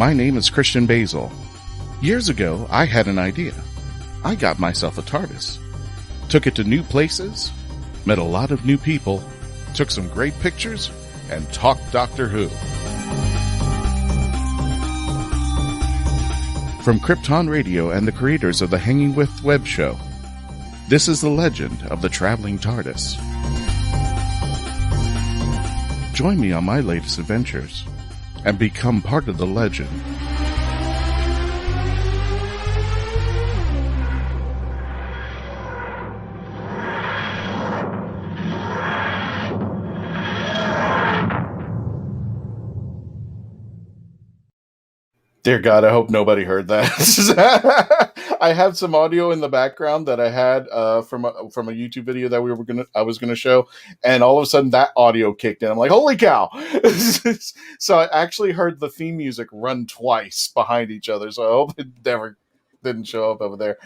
My name is Christian Basil. Years ago, I had an idea. I got myself a TARDIS. Took it to new places, met a lot of new people, took some great pictures, and talked Doctor Who. From Krypton Radio and the creators of the Hanging With web show, this is the legend of the traveling TARDIS. Join me on my latest adventures and become part of the legend. Dear God, I hope nobody heard that. I have some audio in the background that I had from a YouTube video that I was gonna show, and all of a sudden that audio kicked in. I'm like, holy cow! So I actually heard the theme music run twice behind each other. So I hope it never didn't show up over there.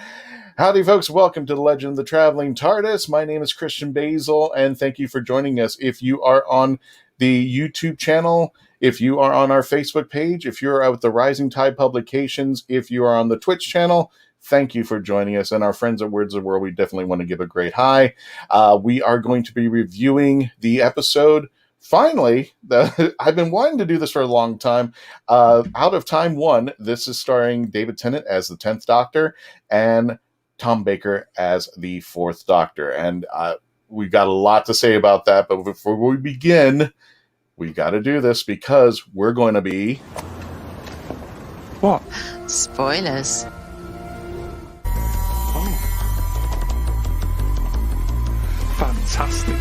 Howdy, folks! Welcome to the Legend of the Traveling TARDIS. My name is Christian Basil, and thank you for joining us. If you are on the YouTube channel, if you are on our Facebook page, if you're at the Rising Tide Publications, if you are on the Twitch channel, thank you for joining us. And our friends at Words of the World, we definitely want to give a great hi. We are going to be reviewing the episode. Finally, I've been wanting to do this for a long time. Out of Time 1, this is starring David Tennant as the 10th Doctor and Tom Baker as the 4th Doctor. And we've got a lot to say about that. But before we begin, we got to do this because we're going to be... What? Spoilers. Oh. Fantastic.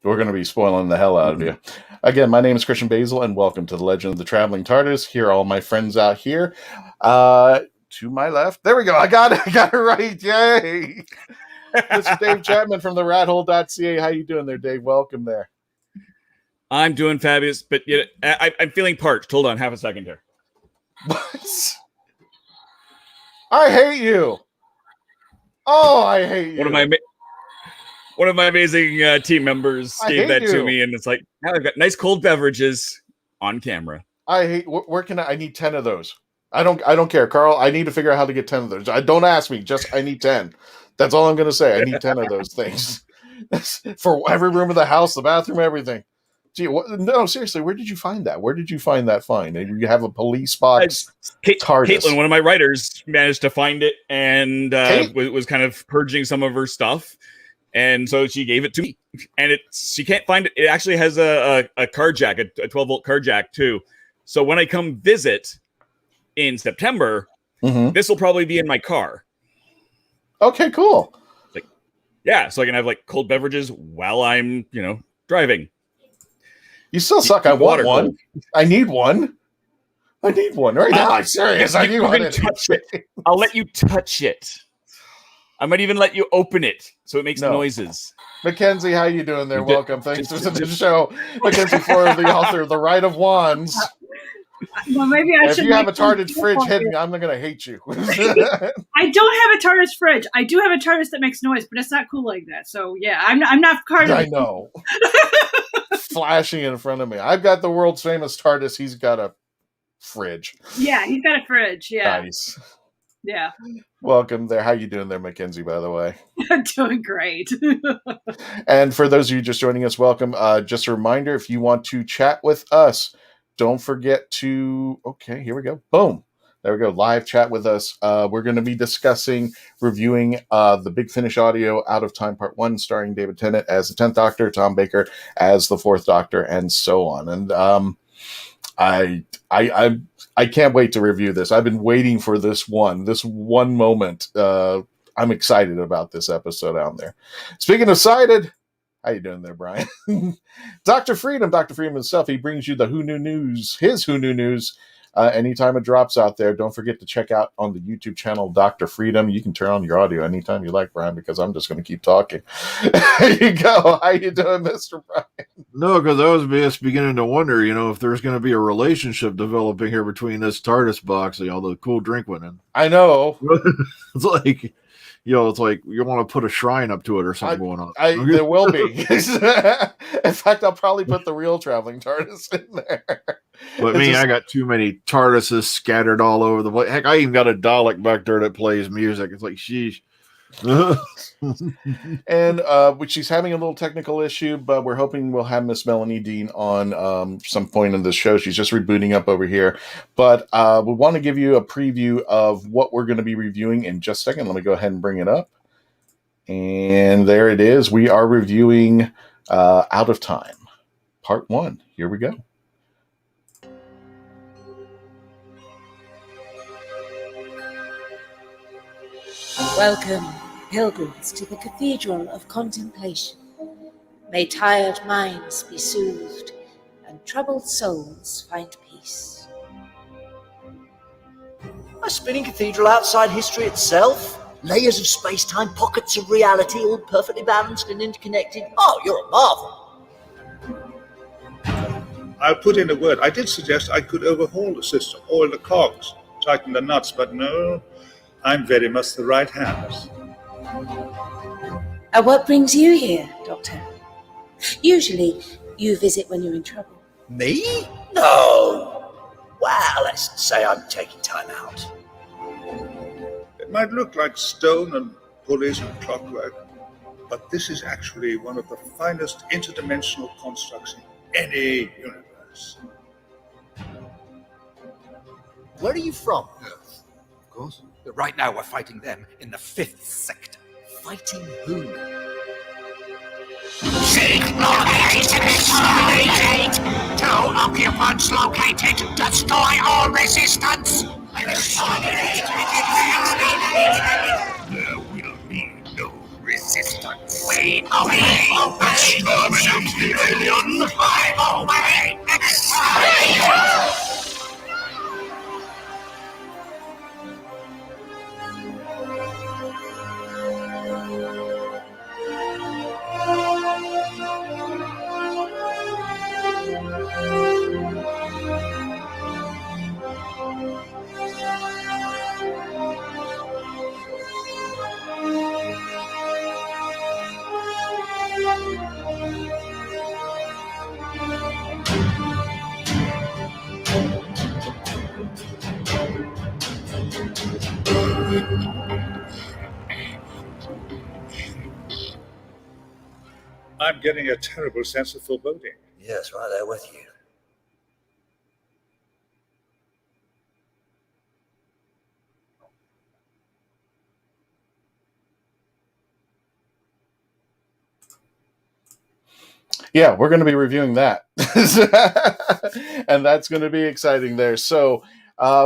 We're going to be spoiling the hell out of you. Again, my name is Christian Basil, and welcome to the Legend of the Traveling TARDIS. Here are all my friends out here. To my left, there we go. I got it right. Yay! This is Dave Chapman from the rathole.ca. How you doing there, Dave? Welcome there. I'm doing fabulous, but I'm feeling parched. Hold on, half a second here. What? I hate you. Oh, I hate you. One of my amazing team members gave that to me, and it's like, now I've got nice cold beverages on camera. I hate. Where can I need 10 of those? I don't care, Carl. I need to figure out how to get 10 of those. Don't ask me. Just I need 10. That's all I'm going to say. I need 10 of those things for every room of the house, the bathroom, everything. Gee, no, seriously, where did you find that? Where did you find that find? You have a police box TARDIS. Caitlin, one of my writers, managed to find it and was kind of purging some of her stuff. And so she gave it to me. And she can't find it. It actually has a car jack, a 12-volt car jack, too. So when I come visit in September, this will probably be in my car. Okay, cool. Yeah, so I can have cold beverages while I'm, driving. You still suck. I want one. I need one. Right now. I'm serious. I need one. Touch it. I'll let you touch it. I might even let you open it so it makes noises. Mackenzie, how you doing there? Welcome. Thanks for the show. Mackenzie Flora, the author of The Rite of Wands. Well, maybe I should. If you have a TARDIS fridge hidden, I'm going to hate you. I don't have a TARDIS fridge. I do have a TARDIS that makes noise, but it's not cool like that. So yeah, I'm not part of it. I know. Flashing in front of me. I've got the world's famous TARDIS. He's got a fridge. Yeah, he's got a fridge. Yeah. Nice. Yeah. Welcome there. How you doing there, Mackenzie, by the way? I'm doing great. And for those of you just joining us, welcome. Just a reminder, if you want to chat with us, don't forget to... Okay, here we go. Boom. There we go. Live chat with us. We're going to be reviewing the Big Finish audio Out of Time Part 1, starring David Tennant as the 10th Doctor, Tom Baker as the 4th Doctor, and so on. And I can't wait to review this. I've been waiting for this one moment. I'm excited about this episode out there. Speaking of excited, how you doing there, Brian? Dr. Freedom himself, he brings you the Who Knew News, his Who Knew News. Anytime it drops out there, don't forget to check out on the YouTube channel, Dr. Freedom. You can turn on your audio anytime you like, Brian, because I'm just going to keep talking. There you go. How you doing, Mr. Brian? No, because I was just beginning to wonder, if there's going to be a relationship developing here between this TARDIS box and all the cool drink went in. I know. It's like... it's like you want to put a shrine up to it or something going on. There will be. In fact, I'll probably put the real traveling TARDIS in there. But me, I got too many TARDISes scattered all over the place. Heck, I even got a Dalek back there that plays music. It's like, sheesh. And she's having a little technical issue, but we're hoping we'll have Miss Melanie Dean on some point in the show. She's just rebooting up over here. But we want to give you a preview of what we're going to be reviewing in just a second. Let me go ahead and bring it up. And there it is. We are reviewing Out of Time, Part 1. Here we go. Welcome, pilgrims, to the Cathedral of Contemplation. May tired minds be soothed and troubled souls find peace. A spinning cathedral outside history itself? Layers of space-time, pockets of reality, all perfectly balanced and interconnected. Oh, you're a marvel. I'll put in a word. I did suggest I could overhaul the system, oil the cogs, tighten the nuts, but no, I'm very much the right hand. What brings you here, Doctor? Usually, you visit when you're in trouble. Me? No. Well, let's say I'm taking time out. It might look like stone and pulleys and clockwork, but this is actually one of the finest interdimensional constructs in any universe. Where are you from? Earth, of course. But right now we're fighting them in the 5th sector. Fighting who? Seek location exterminate! Two occupants located! Destroy all resistance! Exterminate! There will be no resistance. We obey! Exterminate the alien! I obey! Exterminate! I'm getting a terrible sense of foreboding. Yes, right there with you. Yeah, we're going to be reviewing that. And that's going to be exciting there. So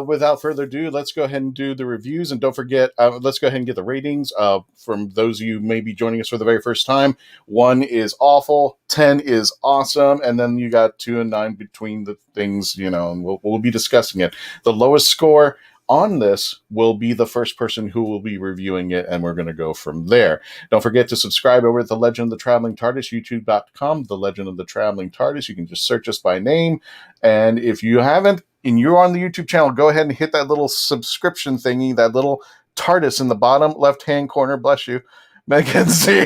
without further ado, let's go ahead and do the reviews. And don't forget, let's go ahead and get the ratings from those of you who may be joining us for the very first time. 1 is awful, 10 is awesome, and then you got 2 and 9 between the things, you know, and we'll be discussing it. The lowest score on this will be the first person who will be reviewing it, and we're going to go from there. Don't forget to subscribe over at The Legend of the Traveling TARDIS, youtube.com, The Legend of the Traveling TARDIS. You can just search us by name, and if you haven't, and you're on the YouTube channel, go ahead and hit that little subscription thingy, that little TARDIS in the bottom left-hand corner. Bless you, Megan. See,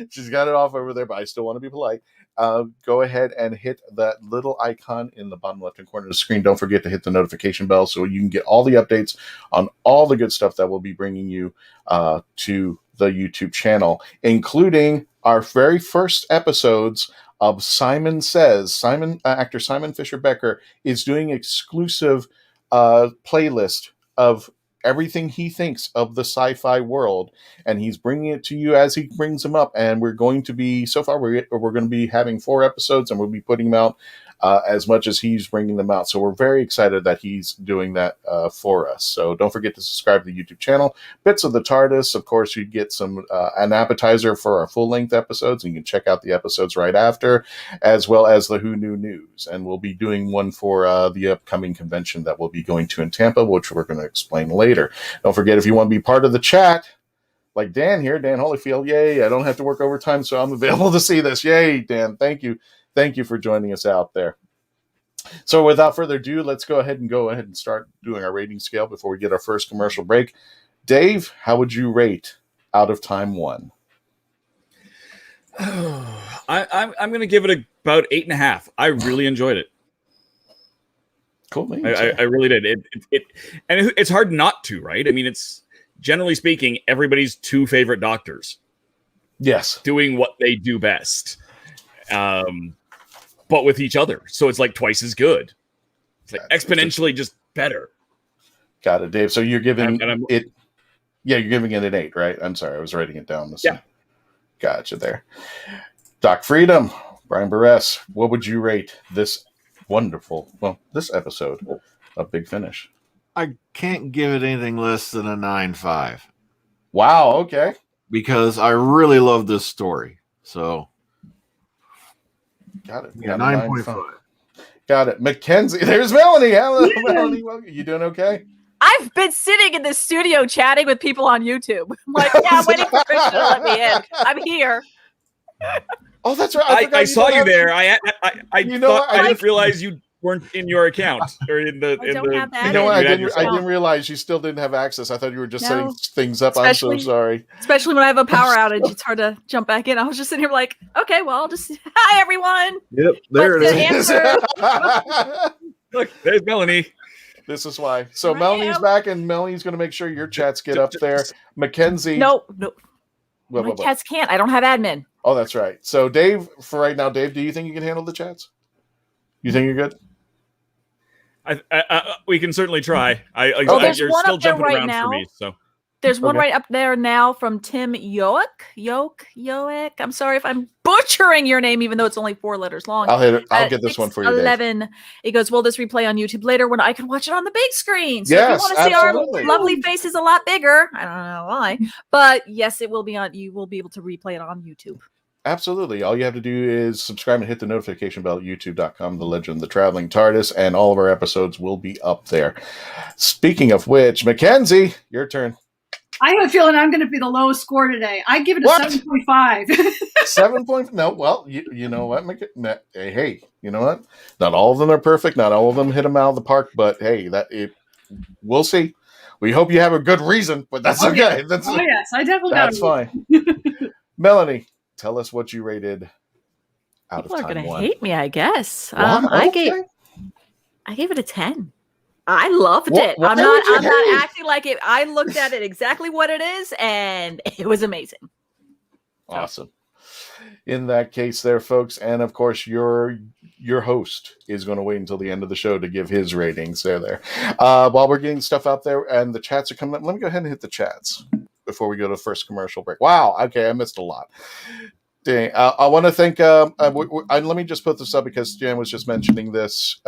she's got it off over there, but I still want to be polite. Go ahead and hit that little icon in the bottom left-hand corner of the screen. Don't forget to hit the notification bell so you can get all the updates on all the good stuff that we'll be bringing you to the YouTube channel, including our very first episodes of Simon Says. Actor Simon Fisher Becker is doing exclusive playlist of everything he thinks of the sci-fi world, and he's bringing it to you as he brings them up. And we're going to be, so far, we're going to be having 4 episodes, and we'll be putting them out as much as he's bringing them out. So we're very excited that he's doing that for us. So don't forget to subscribe to the YouTube channel. Bits of the TARDIS, of course, you get some an appetizer for our full-length episodes, and you can check out the episodes right after, as well as the Who Knew News. And we'll be doing one for the upcoming convention that we'll be going to in Tampa, which we're going to explain later. Don't forget, if you want to be part of the chat, like Dan here, Dan Holyfield, yay, I don't have to work overtime, so I'm available to see this. Yay, Dan, thank you. Thank you for joining us out there. So without further ado, let's go ahead and start doing our rating scale before we get our first commercial break. Dave, how would you rate Out of Time 1? I'm going to give it about 8.5. I really enjoyed it. Cool names. I really did. And it's hard not to, right? I mean, it's generally speaking, everybody's two favorite doctors. Yes. Doing what they do best. But with each other. So it's like twice as good. It's like exponentially just better. Got it, Dave. So you're giving it... Yeah, you're giving it an 8, right? I'm sorry, I was writing it down. Yeah. Gotcha there. Doc Freedom, Brian Barres, what would you rate this this episode of Big Finish? I can't give it anything less than a 9.5. Wow, okay. Because I really love this story. So got it. Yeah, 9.5. Got it. Mackenzie, there's Melanie. Hello, Melanie. Welcome. You doing okay? I've been sitting in the studio chatting with people on YouTube. I'm like, yeah, I'm waiting for Christian to let me in. I'm here. Oh, that's right. I saw you there. I didn't realize you weren't in your account or in the. I didn't realize you still didn't have access. I thought you were just setting things up. I'm so sorry. Especially when I have a power outage, it's hard to jump back in. I was just sitting here like, okay, well, I'll just hi everyone. Yep, there it is. Look, there's Melanie. This is why. So Melanie's back, and Melanie's going to make sure your chats get up there. Mackenzie. No. My chats can't. I don't have admin. Oh, that's right. So Dave, for right now, Dave, do you think you can handle the chats? You think you're good? We can certainly try. There's you're one still up there jumping right around now. for me. So there's one right up there now from Tim Yoick. I'm sorry if I'm butchering your name, even though it's only 4 letters long. I'll hit it. I'll get this one for you, Dave. 11. It goes, will this replay on YouTube later when I can watch it on the big screen? So yes, if you want to see our lovely faces a lot bigger, I don't know why, but yes, it will be on. You will be able to replay it on YouTube. Absolutely. All you have to do is subscribe and hit the notification bell at youtube.com, The Legend of the Traveling TARDIS, and all of our episodes will be up there. Speaking of which, Mackenzie, your turn. I have a feeling I'm going to be the lowest score today. I give it a 7.5. 7 point? No, well, you know what? Hey, you know what? Not all of them are perfect. Not all of them hit them out of the park, but hey, we'll see. We hope you have a good reason, but that's okay. Yes, I definitely got it. That's fine. Melanie, tell us what you rated out People of time. People are going to hate me, I guess. Wow, I gave it a 10. I loved it. I'm not acting like it. I looked at it exactly what it is, and it was amazing. Awesome. In that case there, folks, and of course your host is going to wait until the end of the show to give his ratings. There. While we're getting stuff out there and the chats are coming up, let me go ahead and hit the chats before we go to the first commercial break. Wow, okay, I missed a lot. Dang. I want to thank, let me just put this up because Jan was just mentioning this.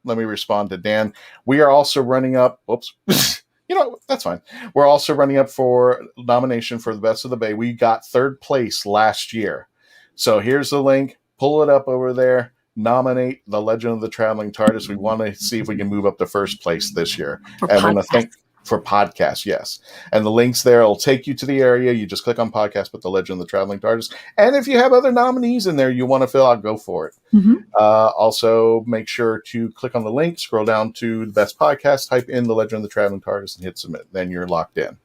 Let me respond to Dan. We are also running up, whoops, that's fine. We're also running up for nomination for the Best of the Bay. We got 3rd place last year. So here's the link. Pull it up over there. Nominate The Legend of the Traveling TARDIS. We want to see if we can move up to 1st place this year. And I want to thank for podcasts, yes. And the link's there. It'll take you to the area. You just click on podcast, put The Legend of the Traveling TARDIS. And if you have other nominees in there you want to fill out, go for it. Mm-hmm. Also, make sure to click on the link, scroll down to the best podcast, type in The Legend of the Traveling TARDIS, and hit submit. Then you're locked in.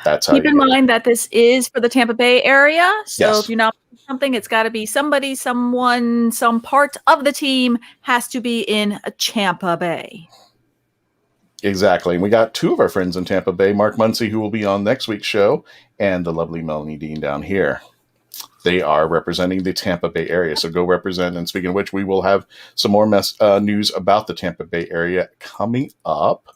That's how Keep in mind that this is for the Tampa Bay area. So Yes. if you nominate something, it's got to be somebody, someone, some part of the team has to be in Tampa Bay. Exactly. And we got 2 of our friends in Tampa Bay, Mark Muncy, who will be on next week's show, and the lovely Melanie Dean down here. They are representing the Tampa Bay area, so go represent. And speaking of which, we will have some more news about the Tampa Bay area coming up.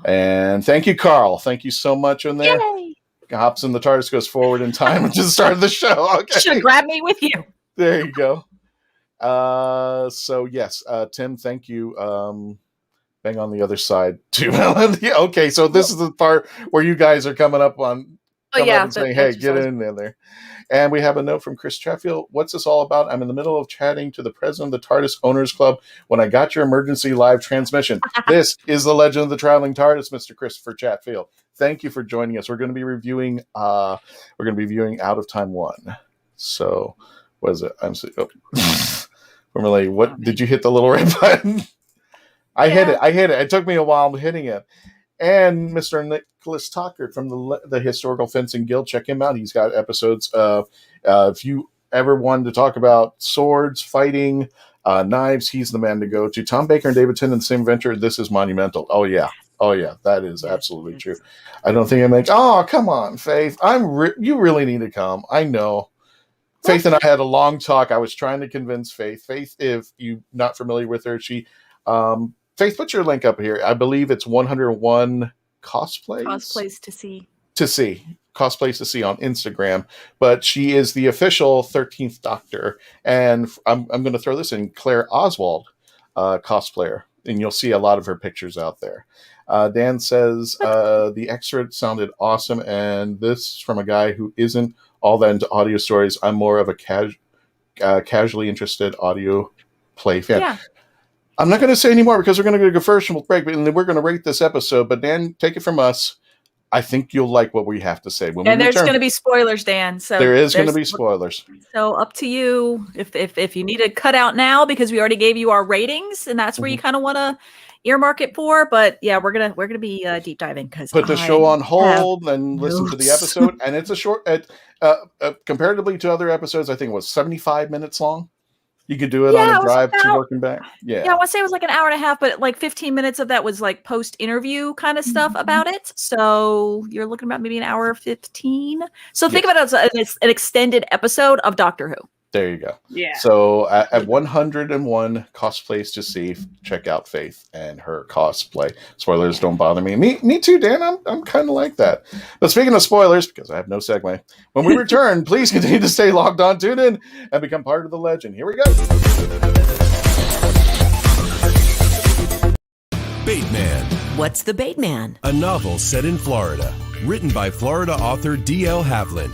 And thank you, Carl. Thank you so much in there. Yay! Hops in the TARDIS goes forward in time to the start of the show. Okay. Should grab me with you. There you go. So yes, Tim, thank you. Bang on the other side too. Okay, so this is the part where you guys are coming up and saying, hey, get in there. And we have a note from Chris Chatfield. What's this all about? I'm in the middle of chatting to the president of the TARDIS Owners Club when I got your emergency live transmission. This is The Legend of the Traveling TARDIS, Mr. Christopher Chatfield. Thank you for joining us. We're going to be reviewing Out of Time 1. So, what is it? What did you hit the little red button? I hit it. It took me a while hitting it. And Mr. Nicholas Tockert from the Historical Fencing Guild. Check him out. He's got episodes. If you ever wanted to talk about swords, fighting, Knives, he's the man to go to. Tom Baker and David Tennant, same venture. This is monumental. Oh yeah, that is absolutely true. I don't think it makes. Oh come on, Faith. You really need to come. I know. Faith and I had a long talk. I was trying to convince Faith. Faith, if you're not familiar with her, she, Faith, put your link up here. I believe it's 101 cosplays. Cosplays to see. Cosplays to see on Instagram. But she is the official 13th Doctor. And I'm going to throw this in, Claire Oswald cosplayer. And you'll see a lot of her pictures out there. Dan says, the excerpt sounded awesome. And this from a guy who isn't all that into audio stories. I'm more of a casually interested audio play fan. Yeah. I'm not going to say anymore because we're going to go first and we'll break, and then we're going to rate this episode. But Dan, take it from us. I think you'll like what we have to say. And there's going to be spoilers, Dan. So there is going to be spoilers. So up to you if you need to cut out now because we already gave you our ratings, and that's where you kind of want to earmark it for. But yeah, we're gonna be deep diving because put the show on hold and listen to the episode. And it's a short, comparatively to other episodes, I think it was 75 minutes long. You could do it on a drive to work and back. Yeah, I want to say it was like an hour and a half, but like 15 minutes of that was like post-interview kind of stuff about it. So you're looking about maybe an hour 15. So think about it as an extended episode of Doctor Who. There you go. Yeah. So at 101 cosplays to see, check out Faith and her cosplay. Spoilers don't bother me. Me too, Dan. I'm kind of like that. But speaking of spoilers, because I have no segue, when we return, please continue to stay logged on, tune in, and become part of the legend. Here we go. Bateman. What's the Bateman? A novel set in Florida, written by Florida author D.L. Havlin.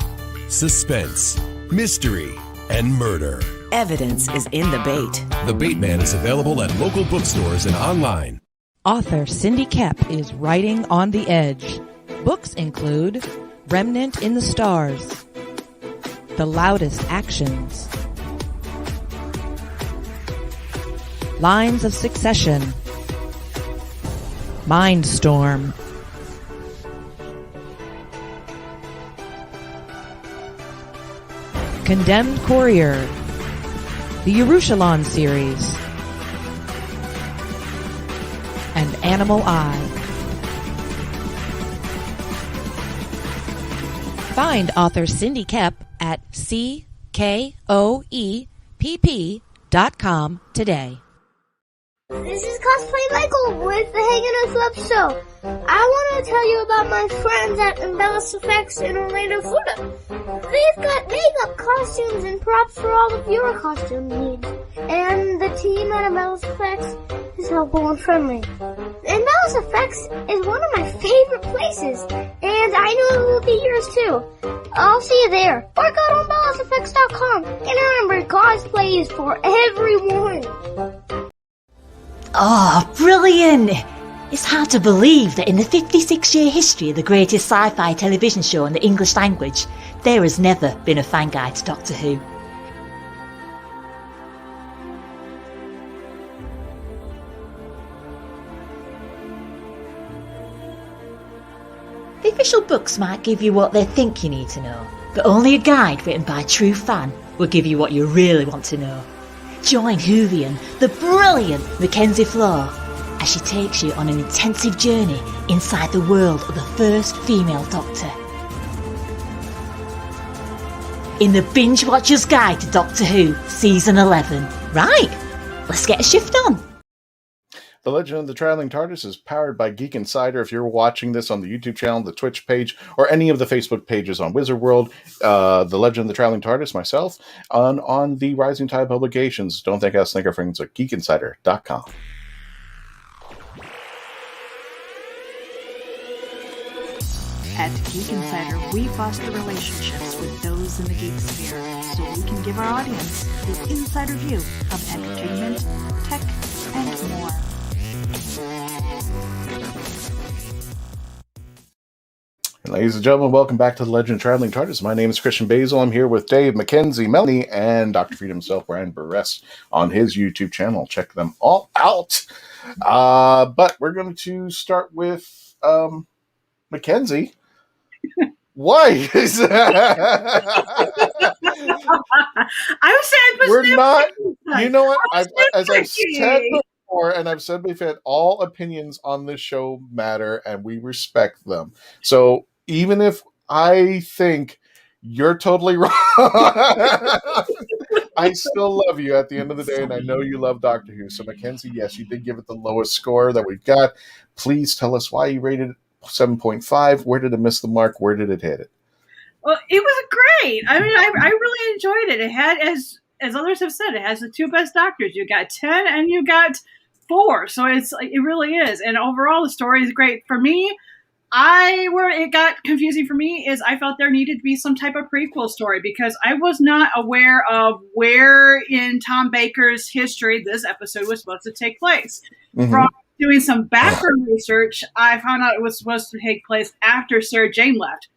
Suspense, mystery, and murder. Evidence is in the bait. The Bateman is available at local bookstores and online. Author Cindy Kepp is writing on the edge. Books include Remnant in the Stars, The Loudest Actions, Lines of Succession, Mindstorm, Condemned Courier, the Yerushalayim series, and Animal Eye. Find author Cindy Kepp at CKOEPP.com today. This is Cosplay Michael with the Hanging Out Club Show. I want to tell you about my friends at Embellis Effects in Orlando, Florida. They've got makeup, costumes, and props for all of your costume needs. And the team at Embellis Effects is helpful and friendly. Embellis Effects is one of my favorite places, and I know it will be yours too. I'll see you there. Or go to embelliseffects.com. And remember, cosplay is for everyone. Oh, brilliant! It's hard to believe that in the 56-year history of the greatest sci-fi television show in the English language, there has never been a fan guide to Doctor Who. The official books might give you what they think you need to know, but only a guide written by a true fan will give you what you really want to know. Join Whovian, the brilliant Mackenzie Flaw, as she takes you on an intensive journey inside the world of the first female Doctor. In the Binge Watcher's Guide to Doctor Who, Season 11. Right, let's get a shift on. The Legend of the Traveling TARDIS is powered by Geek Insider. If you're watching this on the YouTube channel, the Twitch page, or any of the Facebook pages on Wizard World, The Legend of the Traveling TARDIS, myself, on the Rising Tide publications. Don't think us, think our friends at geekinsider.com. At Geek Insider, we foster relationships with those in the geek sphere so we can give our audience the insider view of entertainment, tech, and more. Ladies and gentlemen, welcome back to the Legend of Traveling TARDIS. My name is Christian Basil. I'm here with Dave, Mackenzie, Melanie, and Dr. Freedom himself, Brian Burress, on his YouTube channel. Check them all out. But we're going to start with Mackenzie. Why? I was saying, We're not. You know what? As I've said before, and I've said before, all opinions on this show matter, and we respect them. So even if I think you're totally wrong, I still love you at the end of the day, and I know you love Doctor Who. So Mackenzie, yes, you did give it the lowest score that we've got. Please tell us why you rated it 7.5. Where did it miss the mark? Where did it hit it? Well, it was great. I mean, I really enjoyed it. It had, as others have said, it has the two best Doctors. You got 10 and you got 4. So it really is. And overall, the story is great. For me, where it got confusing for me is I felt there needed to be some type of prequel story because I was not aware of where in Tom Baker's history this episode was supposed to take place. Mm-hmm. From doing some background research, I found out it was supposed to take place after Sarah Jane left.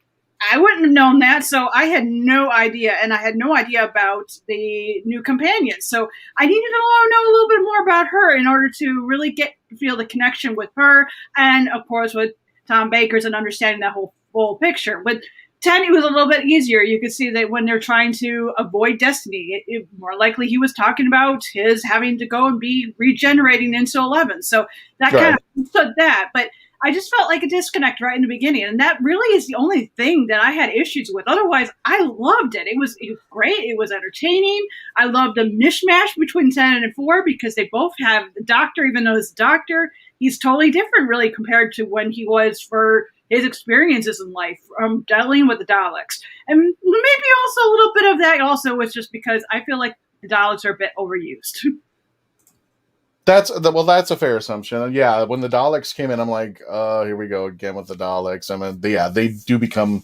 I wouldn't have known that, so I had no idea, and I had no idea about the new companion. So I needed to know a little bit more about her in order to really feel the connection with her, and of course with Tom Baker's and understanding that whole picture. With 10, it was a little bit easier. You could see that when they're trying to avoid destiny, it more likely he was talking about his having to go and be regenerating into 11. So that kind of stood that, but I just felt like a disconnect right in the beginning. And that really is the only thing that I had issues with. Otherwise, I loved it. It was great. It was entertaining. I loved the mishmash between 10 and 4 because they both have the Doctor, even though his Doctor, he's totally different really compared to when he was for his experiences in life, dealing with the Daleks. And maybe also a little bit of that also was just because I feel like the Daleks are a bit overused. That's a fair assumption. Yeah, when the Daleks came in, I'm like, here we go again with the Daleks. I mean, they do become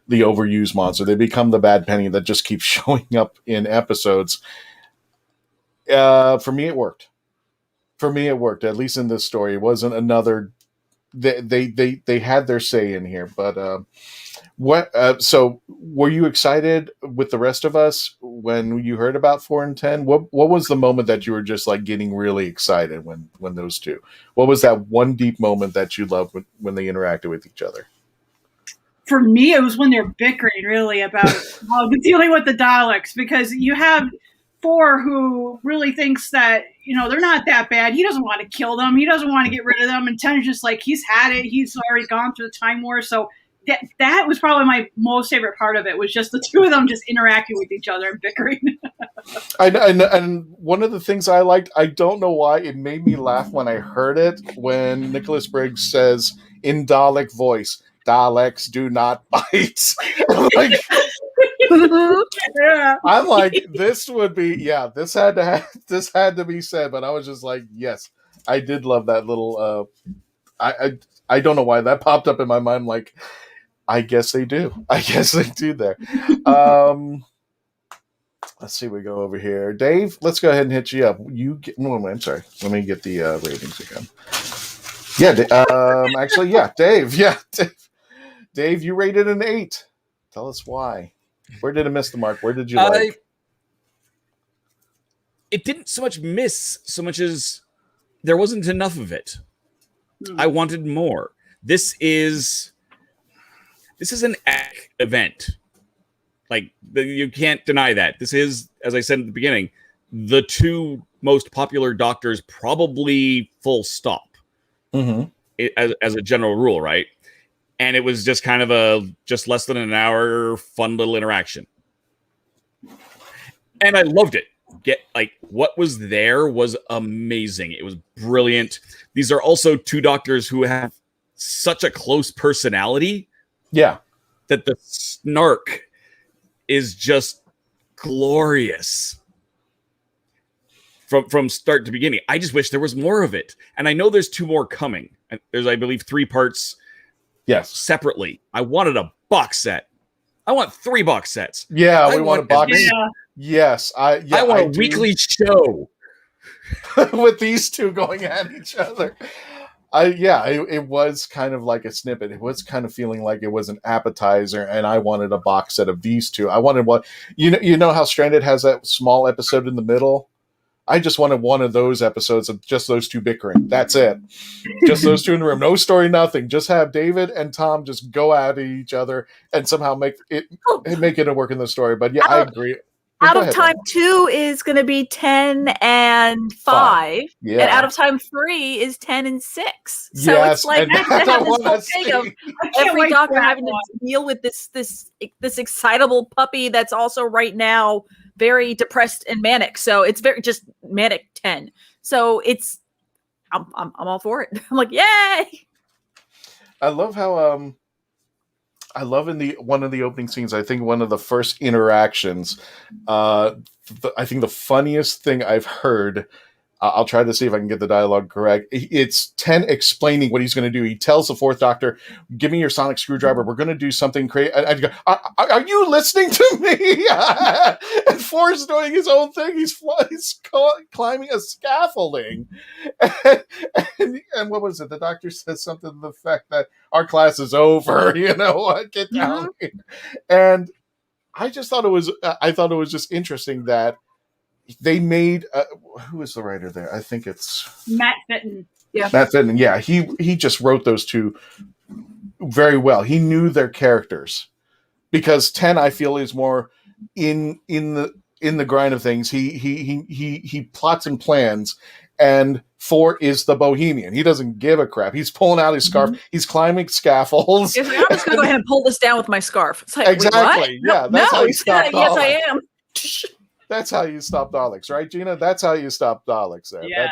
the overused monster. They become the bad penny that just keeps showing up in episodes. For me, it worked. At least in this story. It wasn't another. They had their say in here, but so were you excited with the rest of us when you heard about 4 and 10? What was the moment that you were just like getting really excited when those two? What was that one deep moment that you loved when they interacted with each other? For me, it was when they're bickering really about dealing with the Daleks, because you have 4 who really thinks that, they're not that bad. He doesn't want to kill them. He doesn't want to get rid of them. And 10 is just like, he's had it. He's already gone through the Time War. So that was probably my most favorite part of it, was just the two of them just interacting with each other and bickering. And one of the things I liked, I don't know why, it made me laugh when I heard it, when Nicholas Briggs says in Dalek voice, "Daleks do not bite." I'm like, this would be, this had to be said, but I was just like, yes, I did love that little, I don't know why that popped up in my mind. Like, I guess they do there. Let's see, we go over here. Dave, let's go ahead and hit you up. I'm sorry. Let me get the ratings again. Dave, you rated an 8. Tell us why. Where did it miss the mark? Where did you like? It didn't so much miss so much as there wasn't enough of it. I wanted more. This is an epic event. Like, you can't deny that. This is, as I said at the beginning, the 2 most popular Doctors, probably full stop. Mm-hmm. As a general rule, right? And it was just kind of just less than an hour, fun little interaction. And I loved it. What was there was amazing. It was brilliant. These are also 2 Doctors who have such a close personality. Yeah. That the snark is just glorious. From start to beginning. I just wish there was more of it. And I know there's 2 more coming. There's, I believe, 3 parts. Yes. Separately. I wanted a box set. I want 3 box sets. Yeah, we want a box set. Yes. I want a weekly show. With these 2 going at each other. It was kind of like a snippet. It was kind of feeling like it was an appetizer, and I wanted a box set of these 2. I wanted what you know how Stranded has that small episode in the middle I just wanted one of those episodes of just those two bickering. That's it. Just those two in the room. No story, nothing. Just have David and Tom just go at each other and somehow make it work in the story. But yeah, I agree. Out of Time 2 is going to be 10 and 5. Yeah. And Out of Time 3 is 10 and 6. So it's like they have this whole thing of every doctor having to deal with this excitable puppy that's also right now very depressed and manic. So it's very just manic 10. So it's I'm all for it. I'm like, yay! I love how I love in one of the opening scenes, I think one of the first interactions, I think the funniest thing I've heard, I'll try to see if I can get the dialogue correct. It's Tennant explaining what he's going to do. He tells the Fourth Doctor, give me your sonic screwdriver. We're going to do something crazy. I go, are you listening to me? And Forrest's doing his own thing. He's climbing a scaffolding. And what was it? The doctor says something to the effect that our class is over. You know what? Get down here. And I just thought it was just interesting that they made who is the writer there? I think it's Matt Fitton. Yeah, Matt Fitton. Yeah, he just wrote those two very well. He knew their characters because 10, I feel, is more in the grind of things. He plots and plans, and 4 is the bohemian. He doesn't give a crap. He's pulling out his scarf. Mm-hmm. He's climbing scaffolds. He's like, I'm just gonna go ahead and pull this down with my scarf. It's like, exactly. Yeah, that's how you stop Daleks. Yes, I am. That's how you stop Daleks, right, Gina? That's how you stop Daleks there. Yeah.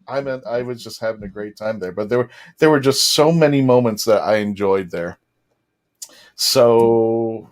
I was just having a great time there. But there were just so many moments that I enjoyed there. So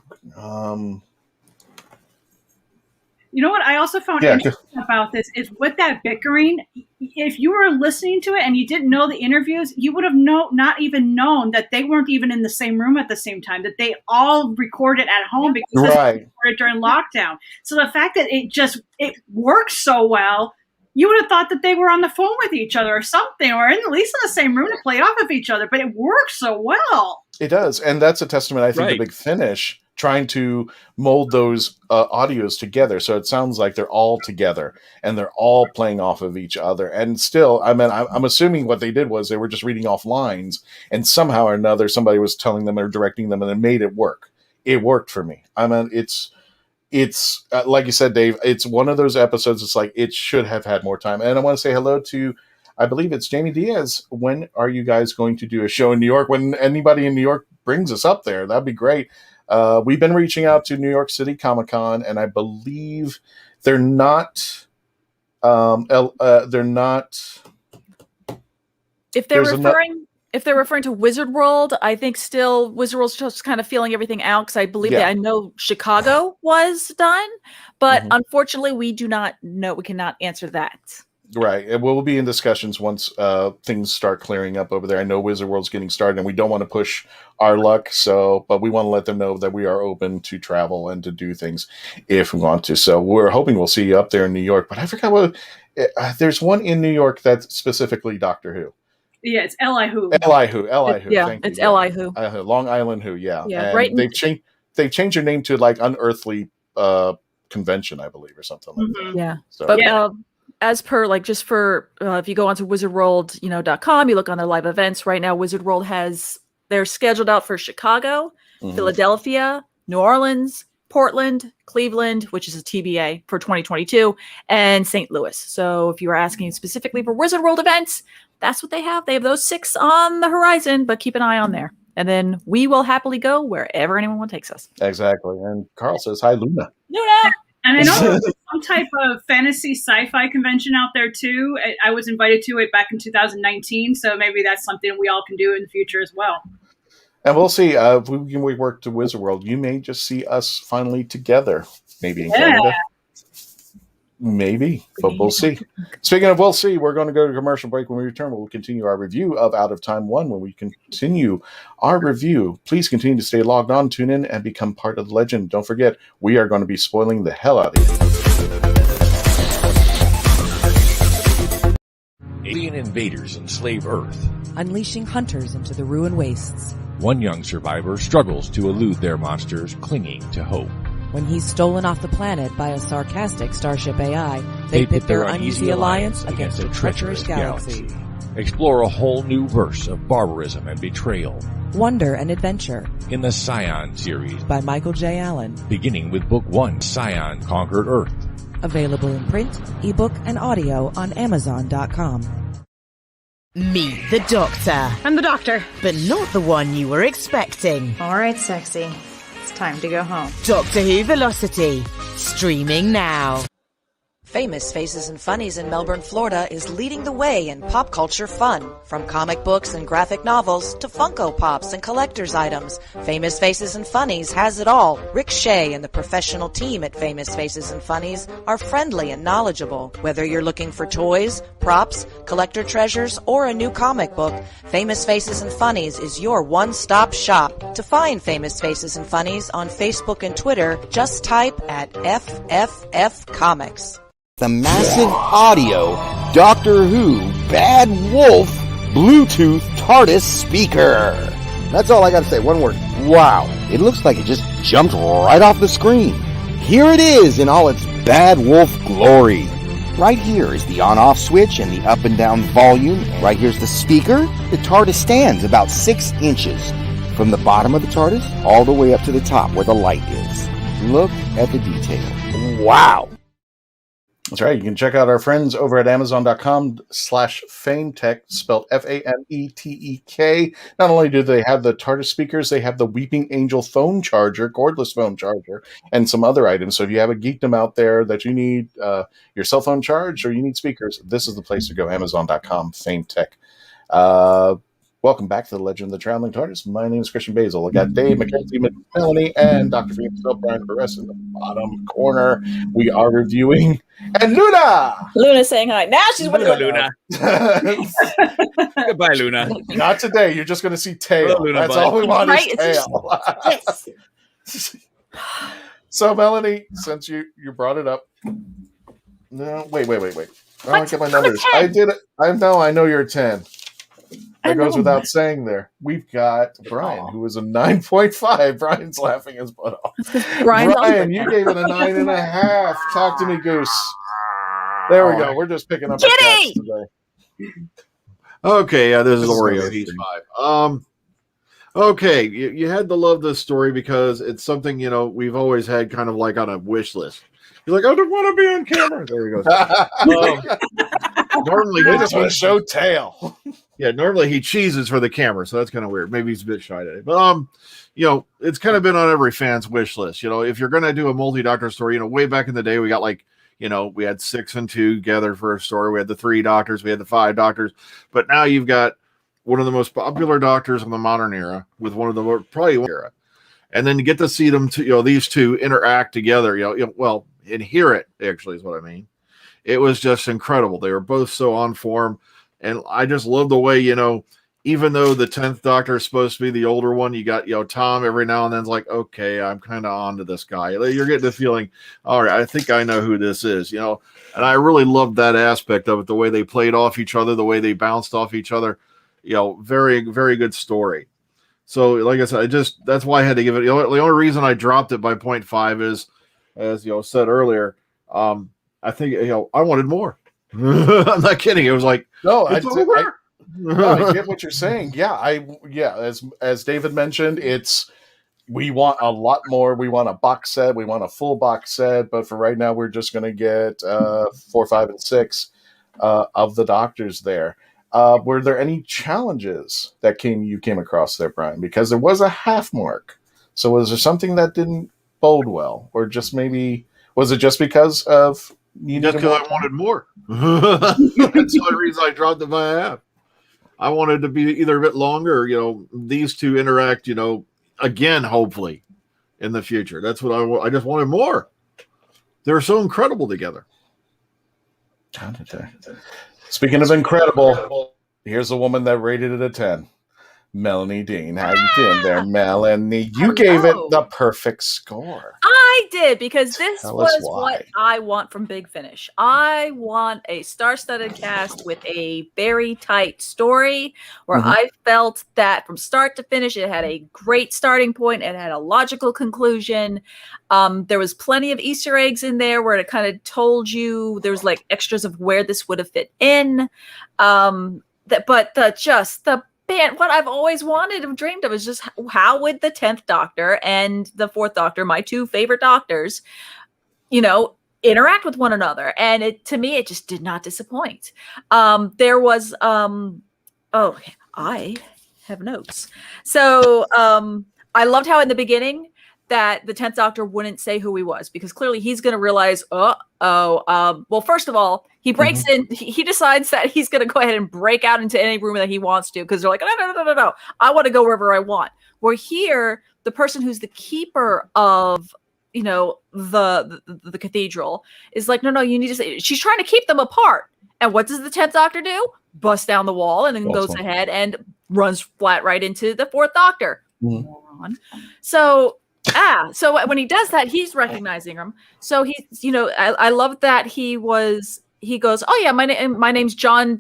you know what I also found interesting about this is with that bickering, if you were listening to it and you didn't know the interviews, you would have not even known that they weren't even in the same room at the same time, that they all recorded at home because this was recorded during lockdown. So the fact that it works so well, you would have thought that they were on the phone with each other or something, or at least in the same room to play off of each other, but it works so well. It does. And that's a testament, I think, to Big Finish trying to mold those audios together. So it sounds like they're all together and they're all playing off of each other. And still, I mean, I'm assuming what they did was they were just reading off lines and somehow or another, somebody was telling them or directing them and it made it work. It worked for me. I mean, it's like you said, Dave, it's one of those episodes. It's like, it should have had more time. And I want to say hello to, I believe it's Jamie Diaz. When are you guys going to do a show in New York? When anybody in New York brings us up there, that'd be great. We've been reaching out to New York City Comic Con, and I believe they're not. They're not. If they're referring to Wizard World, I think still Wizard World's just kind of feeling everything out because I believe that I know Chicago was done, but unfortunately we do not know. We cannot answer that. Right. And we'll be in discussions once things start clearing up over there. I know Wizard World's getting started and we don't want to push our luck. But we want to let them know that we are open to travel and to do things if we want to. So we're hoping we'll see you up there in New York. But I forgot what, there's one in New York that's specifically Doctor Who. Yeah, it's L.I. Who. L.I. Who. Yeah, it's L.I. Who. Long Island Who, yeah. Yeah, and right. They've changed their name to like Unearthly Convention, I believe, or something like that. Yeah. So, but as per, like, just for, if you go onto wizardworld.com, you look on their live events, right now Wizard World they're scheduled out for Chicago, Philadelphia, New Orleans, Portland, Cleveland, which is a TBA for 2022, and St. Louis. So if you were asking specifically for Wizard World events, that's what they have. They have those 6 on the horizon, but keep an eye on there. And then we will happily go wherever anyone takes us. Exactly. And Carl says, hi, Luna. Luna! And I know there's some type of fantasy sci-fi convention out there too. I was invited to it back in 2019, so maybe that's something we all can do in the future as well. And we'll see. If we work to Wizard World, you may just see us finally together. Maybe in Canada. Maybe, but we'll see. Speaking of we'll see, we're going to go to commercial break. When we return, we'll continue our review of Out of Time 1. When we continue our review, please continue to stay logged on, tune in, and become part of the legend. Don't forget, we are going to be spoiling the hell out of you. Alien invaders enslave Earth, unleashing hunters into the ruined wastes. One young survivor struggles to elude their monsters, clinging to hope. When he's stolen off the planet by a sarcastic starship AI, they pit their uneasy alliance against a treacherous galaxy. Explore a whole new verse of barbarism and betrayal. Wonder and adventure. In the Scion series by Michael J. Allen. Beginning with Book 1, Scion Conquered Earth. Available in print, ebook, and audio on Amazon.com. Meet the Doctor. I'm the Doctor. But not the one you were expecting. All right, sexy. It's time to go home. Doctor Who Velocity. Streaming now. Famous Faces and Funnies in Melbourne, Florida is leading the way in pop culture fun. From comic books and graphic novels to Funko Pops and collector's items, Famous Faces and Funnies has it all. Rick Shea and the professional team at Famous Faces and Funnies are friendly and knowledgeable. Whether you're looking for toys, props, collector treasures, or a new comic book, Famous Faces and Funnies is your one-stop shop. To find Famous Faces and Funnies on Facebook and Twitter, just type at FFF Comics. The massive audio Doctor Who Bad Wolf Bluetooth TARDIS speaker. That's all I gotta say, one word. Wow. It looks like it just jumped right off the screen. Here it is in all its Bad Wolf glory. Right here is the on-off switch and the up and down volume. Right here's the speaker. The TARDIS stands about 6 inches from the bottom of the TARDIS all the way up to the top where the light is. Look at the detail. Wow. That's right. You can check out our friends over at Amazon.com/FameTech, spelled FAMETEK. Not only do they have the TARDIS speakers, they have the Weeping Angel phone charger, cordless phone charger, and some other items. So if you have a geekdom out there that you need your cell phone charged or you need speakers, this is the place to go, Amazon.com/FameTech. Welcome back to the Legend of the Traveling TARDIS. My name is Christian Basil. I got Dave McKenzie, Melanie, and Dr. Freeman himself, Brian Perez in the bottom corner. We are reviewing. And Luna! Luna's saying hi. Now she's with Luna. Goodbye, Luna. Not today. You're just going to see tail. Hello, Luna, That's bud. all we want Right? is It's tail. Yes. So, Melanie, since you brought it up. No, wait. I don't get my numbers. I did it. I know you're a 10. That goes without saying there. We've got Brian, who is a 9.5. Brian's laughing his butt off. Brian, you gave it a 9.5. Talk to me, Goose. There we go. We're just picking up Kitty! today. Okay, yeah, this is Oreo. He's 5. Okay, you had to love this story because it's something, we've always had kind of like on a wish list. You're like, I don't want to be on camera. There he goes. Normally, they just want to show tail. Yeah, normally he cheeses for the camera, so that's kind of weird. Maybe he's a bit shy today. But it's kind of been on every fan's wish list. If you're going to do a multi-doctor story, way back in the day, we got we had 6 and 2 together for a story. We had the 3 doctors, we had the 5 doctors, but now you've got one of the most popular doctors in the modern era with one of the probably era, and then you get to see them, these two interact together. And hear it actually is what I mean. It was just incredible. They were both so on form. And I just love the way, even though the 10th Doctor is supposed to be the older one, you got, Tom every now and then is like, okay, I'm kind of on to this guy. You're getting the feeling, all right, I think I know who this is, and I really loved that aspect of it, the way they played off each other, the way they bounced off each other, very, very good story. So, like I said, that's why I had to give it, the only reason I dropped it by 0.5 is, as said earlier, I think, I wanted more. I'm not kidding. It was like, no, I get what you're saying. As David mentioned, we want a lot more. We want a box set. We want a full box set. But for right now, we're just going to get 4, 5, and 6 of the Doctors there. Were there any challenges that you came across there, Brian? Because there was a half mark. So was there something that didn't bode well, or just maybe was it just because of? Just because I wanted more. That's the only reason I dropped it by half. I wanted to be either a bit longer, these two interact, again, hopefully, in the future. That's what I just wanted more. They're so incredible together. Speaking of incredible, here's a woman that rated it a 10. Melanie Dean, how you doing there, Melanie? You gave it the perfect score. I did, because this Tell us was what why. I want from Big Finish. I want a star-studded cast with a very tight story where Mhm. I felt that from start to finish, it had a great starting point. It had a logical conclusion. There was plenty of Easter eggs in there where it kind of told you there was like extras of where this would have fit in. What I've always wanted and dreamed of is just how would the 10th Doctor and the 4th Doctor, my two favorite doctors, interact with one another. And to me, it just did not disappoint. There was, I have notes. So I loved how in the beginning that the 10th Doctor wouldn't say who he was, because clearly he's going to realize, well, first of all, he breaks in, he decides that he's going to go ahead and break out into any room that he wants to, because they're like, no, I want to go wherever I want. Where here, the person who's the keeper of, the cathedral is like, no, you need to say, she's trying to keep them apart. And what does the 10th Doctor do? Bust down the wall and then goes ahead and runs flat right into the 4th Doctor. Moron. So when he does that, he's recognizing him. So he's, I love that he goes, oh yeah, my name's John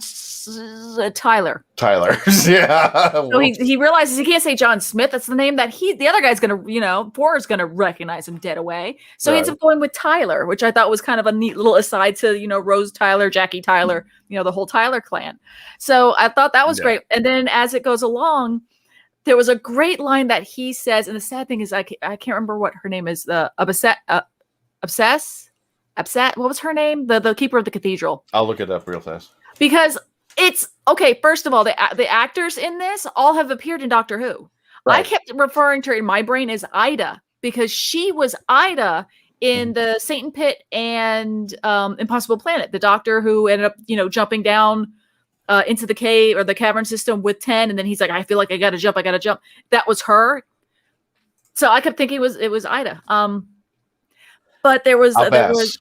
Tyler. Tyler. Yeah. So he realizes he can't say John Smith. That's the name that the other guy's going to, Bohr's going to recognize him dead away. So he ends up going with Tyler, which I thought was kind of a neat little aside to, Rose Tyler, Jackie Tyler, the whole Tyler clan. So I thought that was great. And then as it goes along, there was a great line that he says, and the sad thing is I can't remember what her name is. Upset. What was her name? The keeper of the cathedral. I'll look it up real fast. Because it's okay. First of all, the actors in this all have appeared in Doctor Who. Right. I kept referring to her in my brain as Ida, because she was Ida in the Satan Pit and Impossible Planet. The Doctor who ended up jumping down into the cave or the cavern system with 10, and then he's like, I feel like I gotta jump. That was her. So I kept thinking it was Ida. But there was Abbess.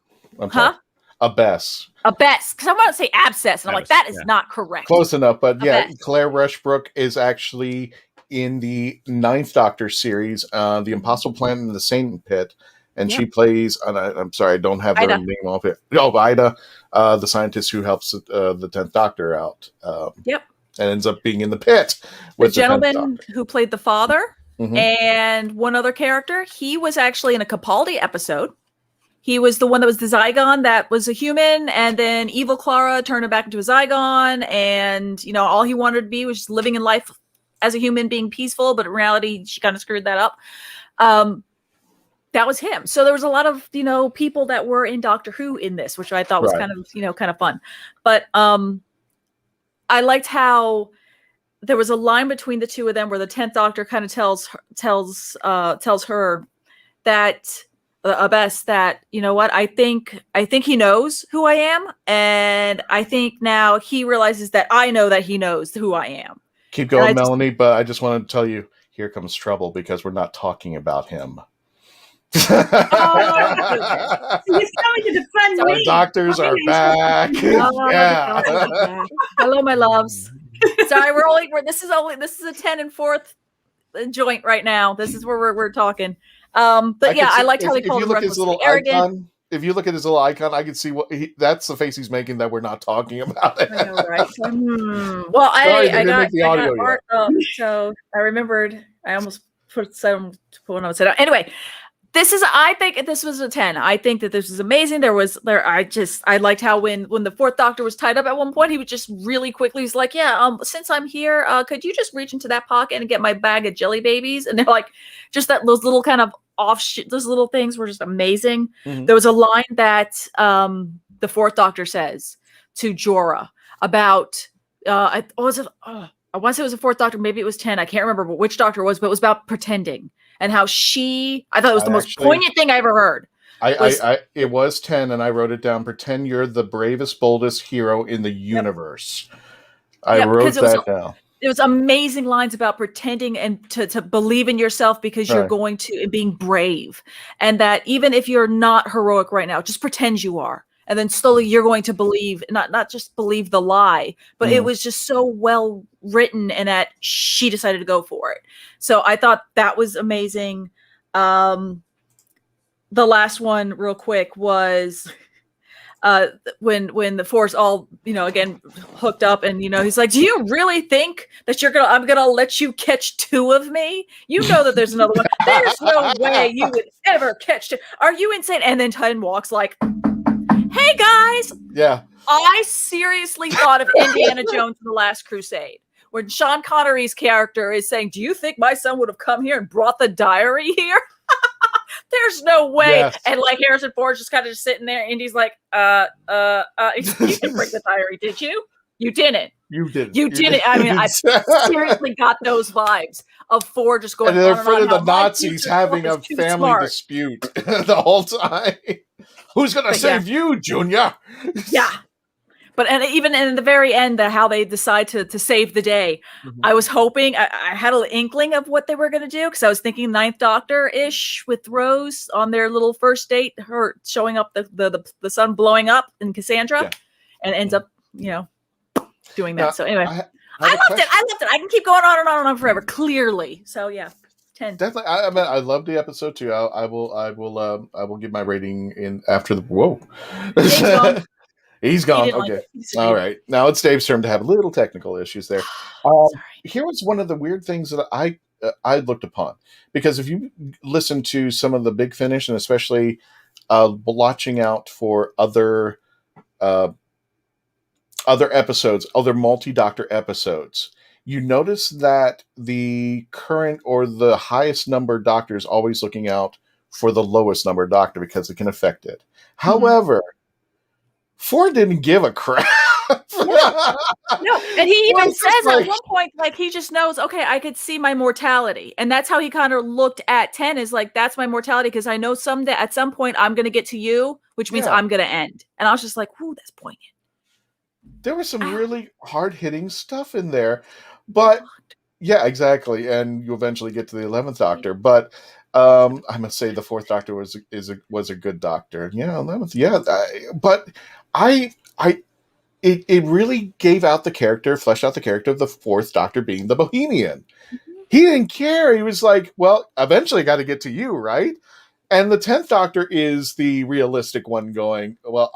Abbess, because I want to say abscess, and I'm like, that is not correct. Close enough, but Abbess. Yeah, Claire Rushbrook is actually in the 9th Doctor series, the Impossible Planet and the Satan Pit, and she plays. I'm sorry, I don't have her name off it. Oh, Ida, the scientist who helps the 10th Doctor out. And ends up being in the pit with the gentleman who played the father and one other character. He was actually in a Capaldi episode. He was the one that was the Zygon that was a human, and then evil Clara turned him back into a Zygon, and all he wanted to be was just living in life as a human, being peaceful, but in reality she kind of screwed that up. That was him. So there was a lot of people that were in Doctor Who in this, which I thought was kind of fun. But I liked how there was a line between the two of them where the 10th Doctor kind of tells her that Abbess that, what, I think he knows who I am, and I think now he realizes that I know that he knows who I am. Keep going, Melanie, but I just want to tell you, here comes trouble, because we're not talking about him. He's coming to defend me. Our doctors are back. Hello, my loves. Sorry, this is a 10 and 4th joint right now. This is where we're talking. But I liked how they called him recklessly arrogant. If you look at his little icon, I can see that's the face he's making that we're not talking about it. I know, right? Well, I got art up, so I remembered. I almost put some when I was set up. Anyway, I think this was a 10. I think that this was amazing. I liked how when the 4th Doctor was tied up at one point, he would just really quickly, he's like, since I'm here, could you just reach into that pocket and get my bag of jelly babies? And they're like, just those little kind of those little things were just amazing. There was a line that the 4th Doctor says to Jorah about, I want to say it was the 4th Doctor, maybe it was 10, I can't remember which Doctor it was, but it was about pretending. And how I thought it was the most poignant thing I ever heard. It was 10, and I wrote it down. Pretend you're the bravest, boldest hero in the universe. I wrote that down. It was amazing lines about pretending and to believe in yourself because you're going to, and being brave. And that even if you're not heroic right now, just pretend you are. and then slowly you're going to believe, not just believe the lie, but it Mhm. was just so well written, and that she decided to go for it. So I thought that was amazing. The last one, real quick, was when the Force all, again hooked up, and he's like, do you really think that I'm gonna let you catch two of me? You know that there's another one. There's no way you would ever catch two. Are you insane? And then Titan walks like, hey guys, Yeah. I seriously thought of Indiana Jones and the Last Crusade, when Sean Connery's character is saying, do you think my son would have come here and brought the diary here? There's no way. Yes. And like Harrison Ford's just kind of just sitting there, and he's like, you didn't bring the diary, did you? You didn't. You didn't. You didn't. I mean, I seriously got those vibes of Ford just going And they're on in front and of on. the How my Nazis future having self a is too family smart. dispute the whole time. Who's gonna But save you, Junior? Yeah. But and even in the very end, how they decide to save the day, I was hoping, I had an inkling of what they were going to do, because I was thinking Ninth Doctor-ish with Rose on their little first date, her showing up the sun blowing up in Cassandra, and ends up doing that. Now, So anyway, I I loved it. I loved it. I can keep going on and on and on forever. Clearly, so yeah, 10. Definitely, I mean, I love the episode too. I will give my rating in after the whoa. He's gone. didn't like Okay. it. He disagreed. All right. Now it's Dave's turn to have little technical issues there. Here was one of the weird things that I looked upon, because if you listen to some of the Big Finish, and especially watching out for other episodes, other multi-doctor episodes, you notice that the current or the highest number doctor is always looking out for the lowest number doctor, because it can affect it. However, Ford didn't give a crap. No, and he even Well, says like- at one point, like, he just knows, okay, I could see my mortality. And that's how he kind of looked at 10, is like, that's my mortality, because I know someday, at some point, I'm going to get to you, which means Yeah. I'm going to end. And I was just like, whoo, that's poignant. There was some really hard-hitting stuff in there, but yeah, exactly. And you eventually get to the 11th Doctor, but I must say the 4th Doctor was a good Doctor. Yeah, 11th. Yeah, but it really gave out the character, fleshed out the character of the 4th Doctor being the Bohemian. He didn't care. He was like, well, eventually got to get to you, right? And the 10th Doctor is the realistic one, going, well,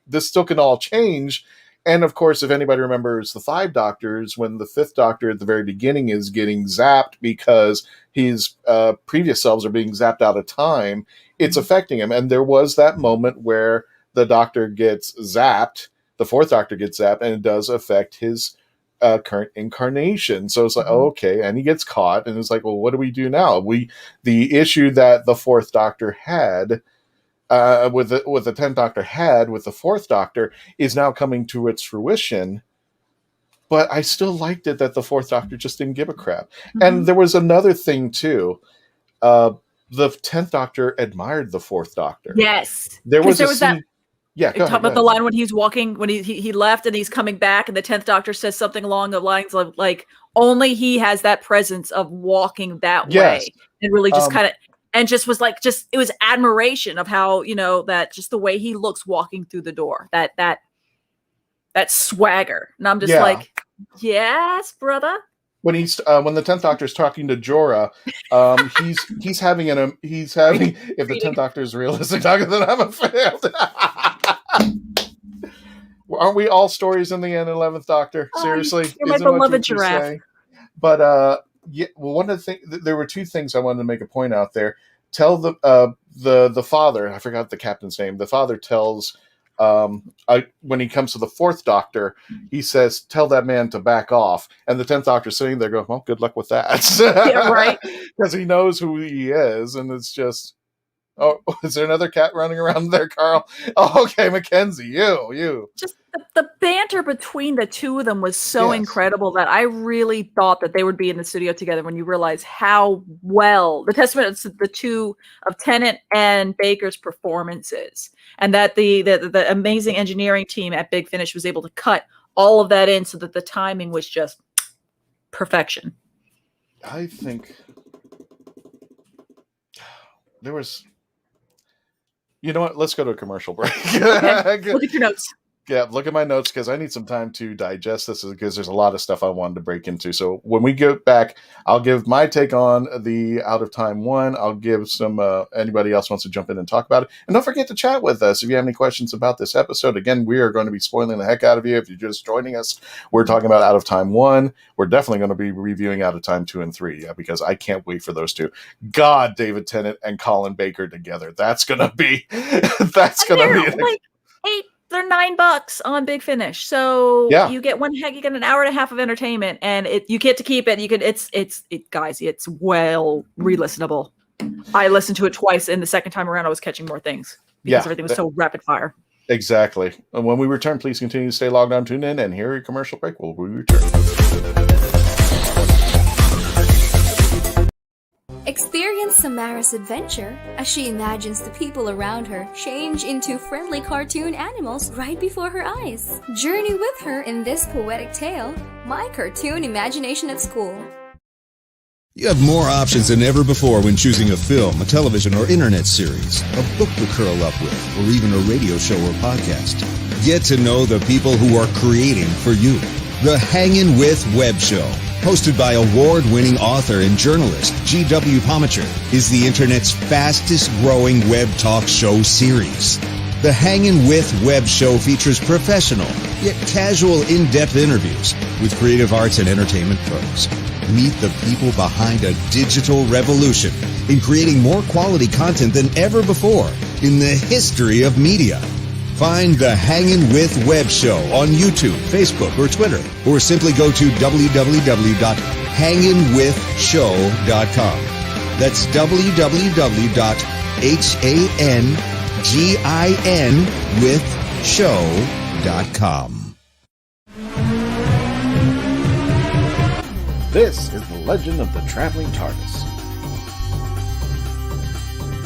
this still can all change. And of course, if anybody remembers the 5 Doctors, when the 5th Doctor at the very beginning is getting zapped because his previous selves are being zapped out of time, it's affecting him. And there was that moment where the Doctor gets zapped, the 4th Doctor gets zapped, and it does affect his current incarnation. So it's like, okay, and he gets caught, and it's like, well, what do we do now? The issue that the 4th Doctor had with the 10th Doctor had with the 4th Doctor is now coming to its fruition. But I still liked it that the 4th Doctor just didn't give a crap. And there was another thing too. The 10th Doctor admired the 4th Doctor. Yes. There was that. scene. Yeah, go Talk ahead, about go the ahead. line when he's walking, when he left and he's coming back, and the 10th Doctor says something along the lines of, like, only he has that presence of walking that Yes. way, and really just Um, kind of, and just was like, just, it was admiration of how, that just the way he looks walking through the door, that swagger. And I'm just Yeah. like, yes, brother. When when the 10th Doctor is talking to Jorah, he's having if the 10th Doctor is realistic Doctor, then I'm a fan. Aren't we all stories in the end, 11th Doctor? Seriously, You're my isn't what beloved you giraffe. say? But yeah, well, one of the things, there were two things I wanted to make a point out there. Tell the father, I forgot the captain's name. The father tells when he comes to the 4th Doctor, he says, "Tell that man to back off." And the 10th Doctor sitting there going, "Well, good luck with that." Yeah, right. Because he knows who he is, and it's just, oh, is there another cat running around there, Carl? Oh, okay, Mackenzie, you. Just the banter between the two of them was so Yes. incredible that I really thought that they would be in the studio together, when you realize how well the testament is the two of Tennant and Baker's performances, and that the amazing engineering team at Big Finish was able to cut all of that in so that the timing was just perfection. I think there was, You know what? Let's go to a commercial break. Okay. Look at your notes. Yeah, look at my notes because I need some time to digest this because there's a lot of stuff I wanted to break into. So when we get back, I'll give my take on the Out of Time one. I'll give some anybody else wants to jump in and talk about it. And don't forget to chat with us if you have any questions about this episode. Again, we are going to be spoiling the heck out of you if you're just joining us. We're talking about Out of Time 1. We're definitely going to be reviewing Out of Time 2 and 3 because I can't wait for those two. God, David Tennant and Colin Baker together. That's going to be like they're $9 on Big Finish, so you get you get an hour and a half of entertainment, and you get to keep it. You can guys, it's well re-listenable. I listened to it twice, and the second time around, I was catching more things because everything was so rapid fire. Exactly. And when we return, please continue to stay logged on, tune in, and here your commercial break. We'll return. Experience Samara's adventure as she imagines the people around her change into friendly cartoon animals right before her eyes. Journey with her in this poetic tale, My Cartoon Imagination at School. You have more options than ever before when choosing a film, a television or internet series, a book to curl up with, or even a radio show or podcast. Get to know the people who are creating for you. The Hangin' With Web Show, hosted by award-winning author and journalist G.W. Pomacher, is the internet's fastest-growing web talk show series. The Hangin' With Web Show features professional, yet casual, in-depth interviews with creative arts and entertainment pros. Meet the people behind a digital revolution in creating more quality content than ever before in the history of media. Find the Hangin' With Web Show on YouTube, Facebook, or Twitter, or simply go to www.hanginwithshow.com. That's www.hanginwithshow.com. This is the Legend of the Traveling TARDIS.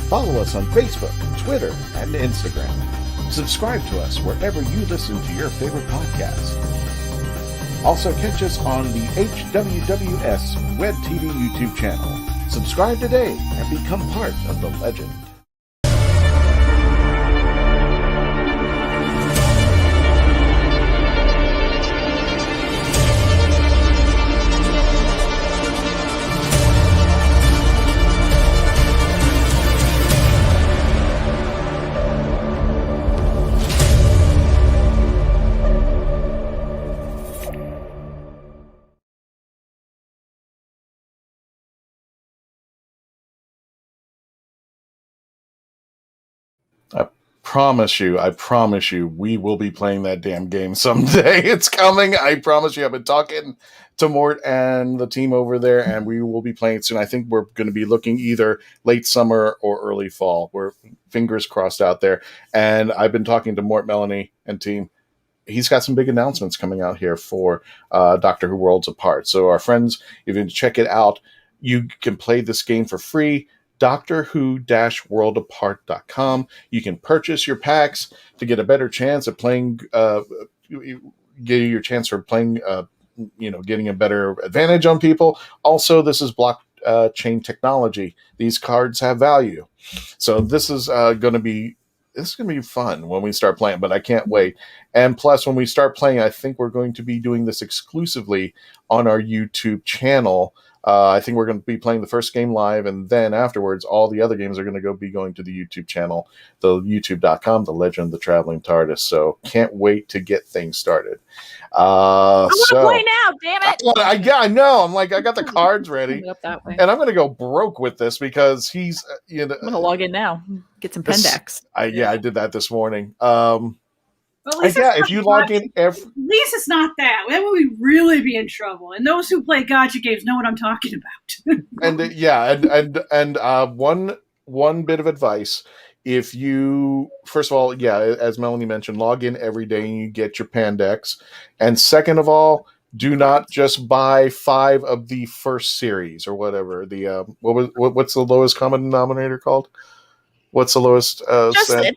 Follow us on Facebook, Twitter, and Instagram. Subscribe to us wherever you listen to your favorite podcast. Also catch us on the HWWS Web TV YouTube channel. Subscribe today and become part of the legend. I promise you, we will be playing that damn game someday. It's coming. I promise you. I've been talking to Mort and the team over there, and we will be playing it soon. I think we're going to be looking either late summer or early fall. We're fingers crossed out there. And I've been talking to Mort, Melanie, and team. He's got some big announcements coming out here for Doctor Who Worlds Apart. So our friends, if you check it out, you can play this game for free. DoctorWho-WorldApart.com. You can purchase your packs to get a better chance at playing, get your chance for playing, getting a better advantage on people. Also, this is blockchain technology. These cards have value. So this is going to be fun when we start playing, but I can't wait. And plus, when we start playing, I think we're going to be doing this exclusively on our YouTube channel. I think we're going to be playing the first game live, and then afterwards, all the other games are going to be going to the YouTube channel, the youtube.com, The Legend of the Traveling TARDIS. So can't wait to get things started. I want to play now, damn it! I know. I'm like, I got the cards ready, and I'm going to go broke with this because he's, I'm going to log in now, get some pen decks. I did that this morning. Well, if you log in at least it's not that. That would we really be in trouble. And those who play gotcha games know what I'm talking about. and one bit of advice: if you first of all, as Melanie mentioned, log in every day and you get your Pandex. And second of all, do not just buy 5 of the first series or whatever. The what's the lowest common denominator called? What's the lowest?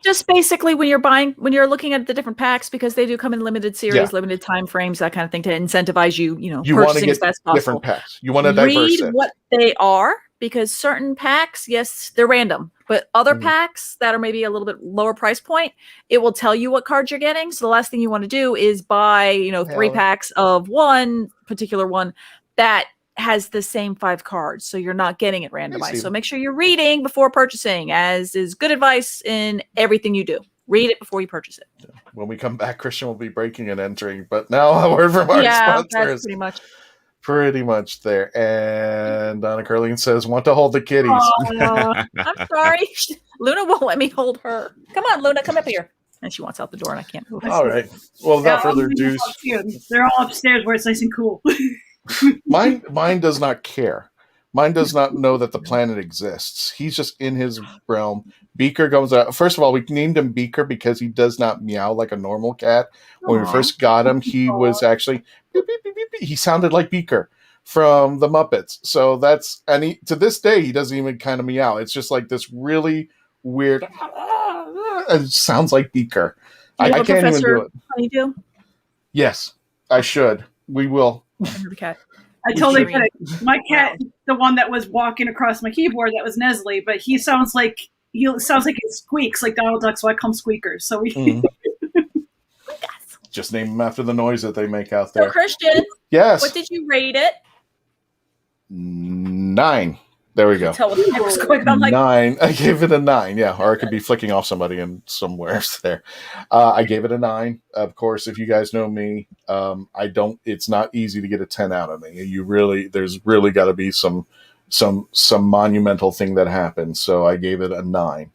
Just basically when you're looking at the different packs, because they do come in limited series, limited time frames, that kind of thing, to incentivize you. You want to get different packs. You want to read what they are, because certain packs, yes, they're random, but other packs that are maybe a little bit lower price point, it will tell you what cards you're getting. So the last thing you want to do is buy, 3 packs of one particular one that has the same 5 cards. So you're not getting it randomized. So make sure you're reading before purchasing, as is good advice in everything you do. Read it before you purchase it. When we come back, Christian will be breaking and entering. But now a word from our sponsors. That's pretty much there. And Donna Curling says, want to hold the kitties. I'm sorry. Luna won't let me hold her. Come on, Luna, come up here. And she wants out the door, and I can't move. All right. Well, without further ado, they're all upstairs where it's nice and cool. Mine does not care. Mine does not know that the planet exists. He's just in his realm. Beaker comes out. First of all, we named him Beaker because he does not meow like a normal cat. When we first got him, he was actually beep, beep, beep, beep, beep. He sounded like Beaker from the Muppets. So that's, and he, to this day, he doesn't even kind of meow. It's just like this really weird. It sounds like Beaker. I can't even do it. Honeydew? Yes, I should. We will. The cat. I totally get it. My cat, the one that was walking across my keyboard, that was Nestle, but he sounds like it squeaks like Donald Duck, so I call him Squeakers. So we just name them after the noise that they make out there. So Christian, yes. What did you rate it? 9. There we go. Tell what the heck was going on. 9. I gave it a 9. Yeah, or I could be flicking off somebody in somewhere there. I gave it a 9. Of course, if you guys know me, I don't. It's not easy to get a 10 out of me. There's really got to be some monumental thing that happens. So I gave it a 9.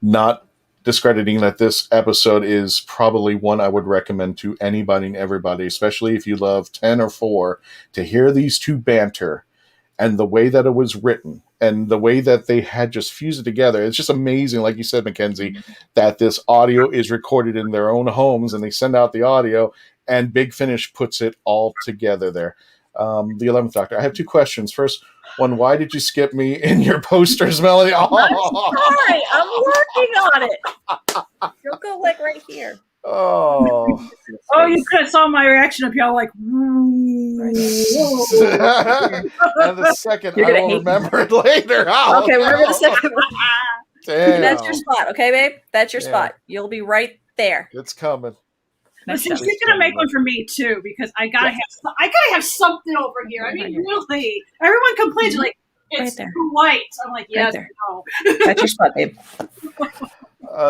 Not discrediting that this episode is probably one I would recommend to anybody and everybody, especially if you love 10 or 4, to hear these two banter. And the way that it was written and the way that they had just fused it together, it's just amazing, like you said, Mackenzie, that this audio is recorded in their own homes and they send out the audio and Big Finish puts it all together there. The 11th Doctor. I have 2 questions. First one, why did you skip me in your posters, Melody? I'm sorry. I'm working on it. You'll go like right here. Oh, you could have saw my reaction up here. I'm like, and the second, I will remember it later. Oh, okay, remember the second one. Damn. That's your spot, okay, babe? That's your spot. You'll be right there. It's coming. Listen, she's gonna make one for me too because I gotta have something over here. I mean, really, everyone complains like it's right too white. I'm like, yes, no. That's your spot, babe.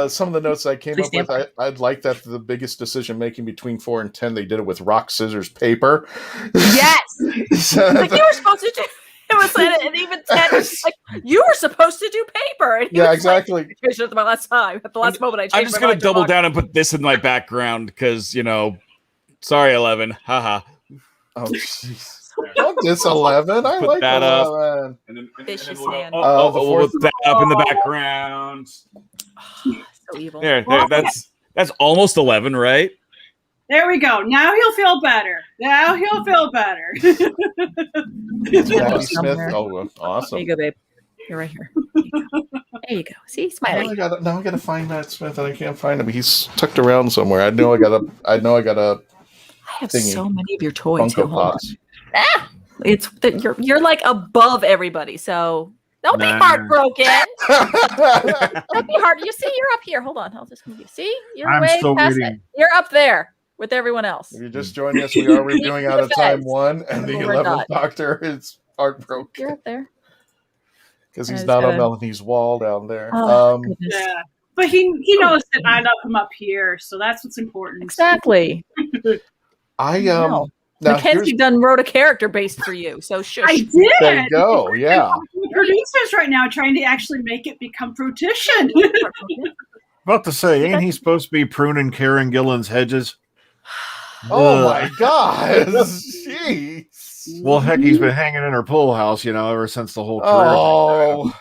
Some of the notes I came up with, I'd like that the biggest decision making between 4 and 10, they did it with rock, scissors, paper. Yes, like you were supposed to do. It was like, and even 10, like you were supposed to do paper. And yeah, exactly. Like, at the last time, at the last moment, I changed. I'm just gonna double down and put this in my background because sorry, 11, haha. Oh, jeez. Don't diss 11. I put like that 11. Up. And then Vicious we'll hand. we'll put that up in the background. So evil. There, that's almost 11, right? There we go. Now he'll feel better. Smith. Oh, awesome. There you go, babe. You're right here. There you go. See, smiling. Now I gotta find Matt Smith, and I can't find him. He's tucked around somewhere. I know I got a. I have thingy. So many of your toys. Funko Pops. It's that you're like above everybody. So don't be heartbroken. Don't be heart. You see, you're up here. Hold on. I'll just move you. See, you're I'm way still past reading. it. You're up there with everyone else. If you're just joining us, we are reviewing Out of Time 1, and the 11th Doctor is heartbroken. You're up there. Because he's not on Melanie's wall down there. Yeah. But he knows that I love him up here, so that's what's important. Exactly. Mackenzie done wrote a character based for you, so shush. I did. There you go. Yeah. The producers right now trying to actually make it become fruition. About to say, ain't he supposed to be pruning Karen Gillan's hedges? Oh my God! Jeez. Well, heck, he's been hanging in her pool house, ever since the whole career. Oh.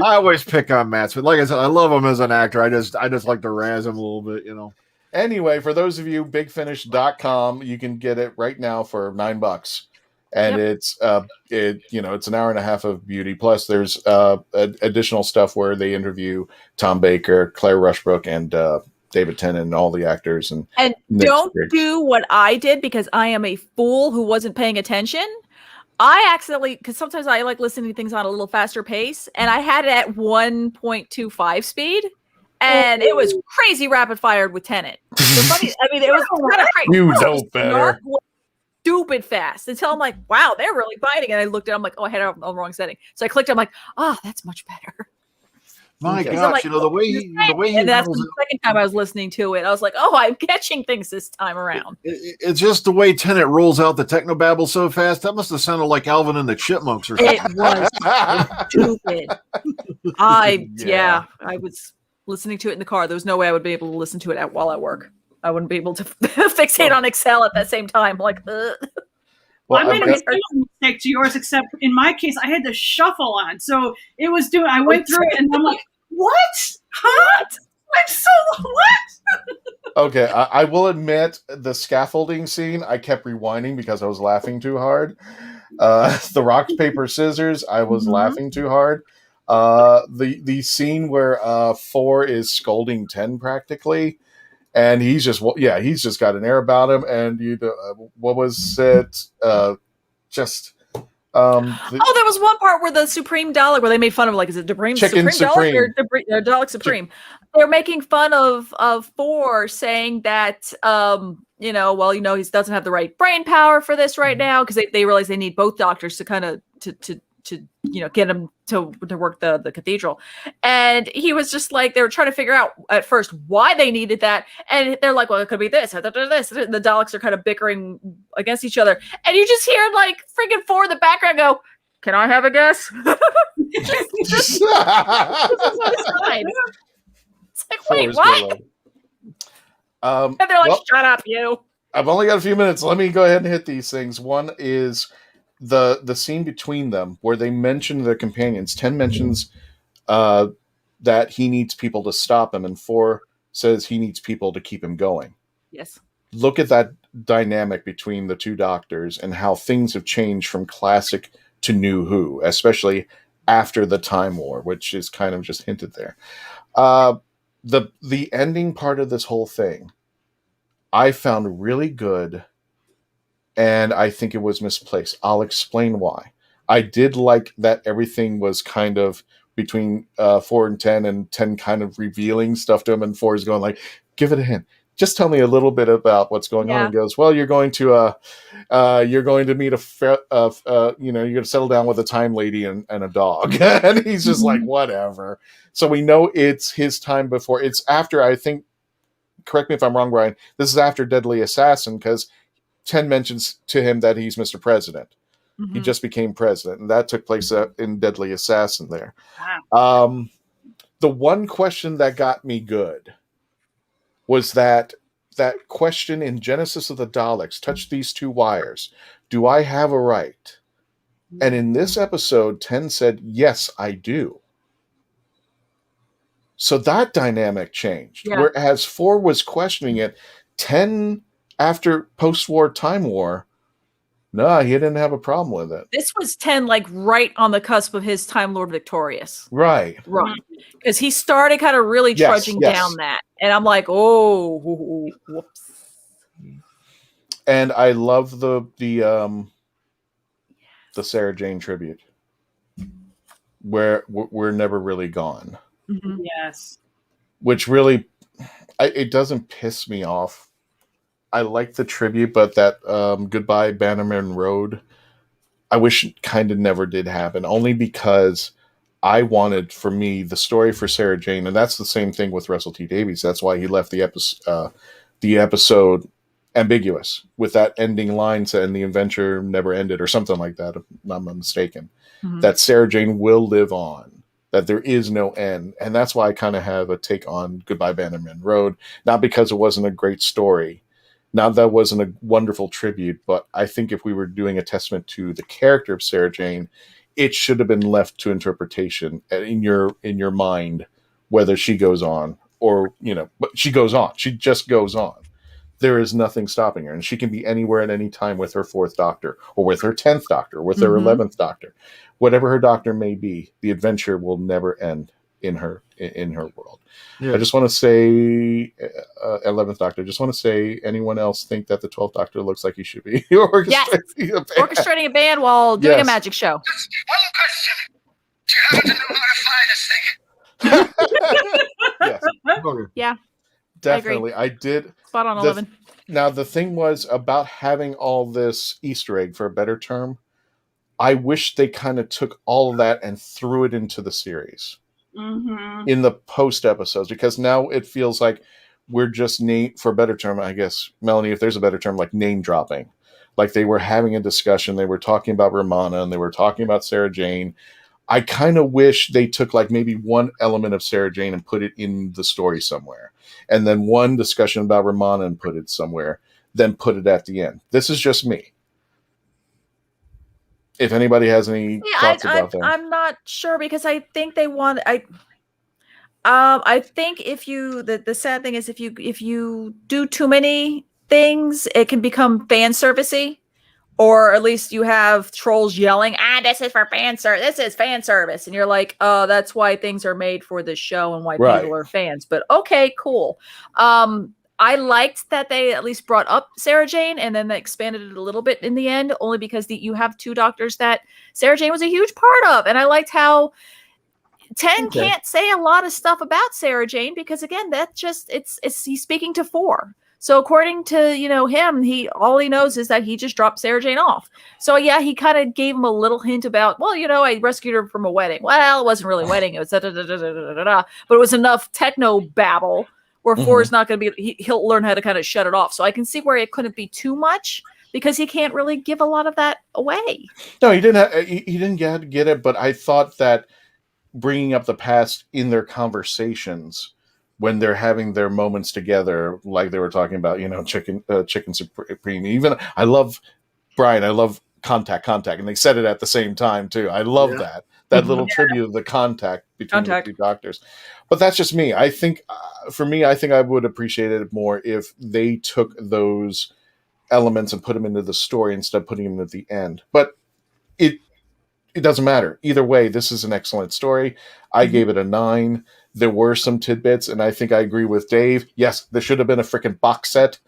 I always pick on Matt, but like I said, I love him as an actor. I just like to razz him a little bit, Anyway, for those of you, bigfinish.com, you can get it right now for $9. And it's it's an hour and a half of beauty. Plus there's additional stuff where they interview Tom Baker, Claire Rushbrook, and David Tennant, and all the actors. And don't do what I did because I am a fool who wasn't paying attention. I accidentally, because sometimes I like listening to things on a little faster pace, and I had it at 1.25 speed, and it was crazy rapid fired with Tennant. The funny, I mean, it was kind of crazy. You It know was better. stupid fast until I'm like, wow, they're really biting. And I looked at it, I'm like, oh, I had it on the wrong setting. So I clicked, I'm like, oh, that's much better. My Because gosh, I'm like, the way he and that's handles the second time I was listening to it. I was like, oh, I'm catching things this time around. it's just the way Tennant rolls out the technobabble so fast. That must have sounded like Alvin and the Chipmunks or something. It was stupid. I was listening to it in the car. There was no way I would be able to listen to it while at work. I wouldn't be able to fixate on Excel at that same time. Like, Well, I made a mistake to yours, except in my case, I had the shuffle on. So it was doing, I went through it and I'm like, what? Huh? I'm so, what? Okay, I will admit the scaffolding scene, I kept rewinding because I was laughing too hard. The rock, paper, scissors, I was laughing too hard. The scene where 4 is scolding 10 practically, and he's just got an air about him. And what was it? there was one part where the Supreme Dalek, where they made fun of, like, is it Supreme Dalek or Dalek Supreme? They're making fun of 4, saying that he doesn't have the right brain power for this right now, because they realize they need both doctors to kind of to get him to work the cathedral. And he was just like, they were trying to figure out at first why they needed that, and they're like, well, it could be this or this. And the Daleks are kind of bickering against each other, and you just hear like freaking 4 in the background go, can I have a guess? It's like, wait, what? And they're like, shut up, you. I've only got a few minutes. Let me go ahead and hit these things. One is the scene between them where they mention their companions. 10 mentions that he needs people to stop him, and 4 says he needs people to keep him going. Yes. Look at that dynamic between the two doctors and how things have changed from classic to New Who, especially after the Time War, which is kind of just hinted there. The ending part of this whole thing, I found really good, and I think it was misplaced. I'll explain why. I did like that everything was kind of between 4 and 10, and 10 kind of revealing stuff to him, and 4 is going like, give it a hint. Just tell me a little bit about what's going on. And goes, well, you're going to meet you're going to settle down with a time lady and a dog. And he's just like, whatever. So we know it's his time before. It's after, I think, correct me if I'm wrong, Brian, this is after Deadly Assassin, because 10 mentions to him that he's Mr. President. Mm-hmm. He just became president, and that took place in Deadly Assassin there. Wow. The one question that got me good was that question in Genesis of the Daleks, touch these 2 wires. Do I have a right? And in this episode, 10 said, yes, I do. So that dynamic changed. Yeah. Whereas 4 was questioning it, 10 after post-war Time War, no, he didn't have a problem with it. This was 10 like right on the cusp of his Time Lord victorious. Right. Because he started kind of really trudging down that. And I'm like, oh, whoops. And I love the Sarah Jane tribute, where we're never really gone. Mm-hmm. Yes. Which really, it doesn't piss me off. I like the tribute, but that Goodbye Bannerman Road, I wish it kind of never did happen, only because I wanted, for me, the story for Sarah Jane, and that's the same thing with Russell T Davies. That's why he left the episode ambiguous, with that ending line saying the adventure never ended, or something like that, if I'm not mistaken. Mm-hmm. That Sarah Jane will live on, that there is no end. And that's why I kind of have a take on Goodbye Bannerman Road, not because it wasn't a great story, not that wasn't a wonderful tribute, but I think if we were doing a testament to the character of Sarah Jane, it should have been left to interpretation in your mind, whether she goes on or, but she goes on. She just goes on. There is nothing stopping her, and she can be anywhere at any time with her 4th Doctor, or with her 10th Doctor, or with her 11th Doctor. Whatever her doctor may be, the adventure will never end. in her world. Yeah. I just want to say, 11th Doctor, just want to say, anyone else think that the 12th Doctor looks like he should be orchestrating a band? Orchestrating a band while doing a Yes. magic show. Yes. Yeah. Definitely. I did. Spot on 11. Now, the thing was about having all this Easter egg, for a better term, I wish they kind of took all of that and threw it into the series in the post episodes, because now it feels like we're just for a better term, I guess, Melanie, if there's a better term, like name dropping. Like they were having a discussion, they were talking about Romana and they were talking about Sarah Jane. I kind of wish they took like maybe one element of Sarah Jane and put it in the story somewhere. And then one discussion about Romana and put it somewhere, then put it at the end. This is just me. If anybody has any thoughts about that. I'm not sure, because I think they want. I think if you the sad thing is if you do too many things, it can become fan servicey, or at least you have trolls yelling, this is for fan service. This is fan service, and you're like, that's why things are made for this show and why people are fans. But okay, cool. I liked that they at least brought up Sarah Jane and then they expanded it a little bit in the end, only because you have two doctors that Sarah Jane was a huge part of. And I liked how can't say a lot of stuff about Sarah Jane, because again, that just he's speaking to 4. So according to him, all he knows is that he just dropped Sarah Jane off. So yeah, he kind of gave him a little hint about, well, I rescued her from a wedding. Well, it wasn't really a wedding, it was but it was enough techno babble where 4 is not going to be, he'll learn how to kind of shut it off. So I can see where it couldn't be too much, because he can't really give a lot of that away. No, he didn't get it, but I thought that bringing up the past in their conversations when they're having their moments together, like they were talking about, chicken supreme. Even I love Brian. I love contact, and they said it at the same time too. I love that little tribute of the contact between the two doctors. But that's just me. I think, for me, I think I would appreciate it more if they took those elements and put them into the story instead of putting them at the end. But it doesn't matter. Either way, this is an excellent story. I gave it a 9. There were some tidbits, and I think I agree with Dave. Yes, there should have been a freaking box set.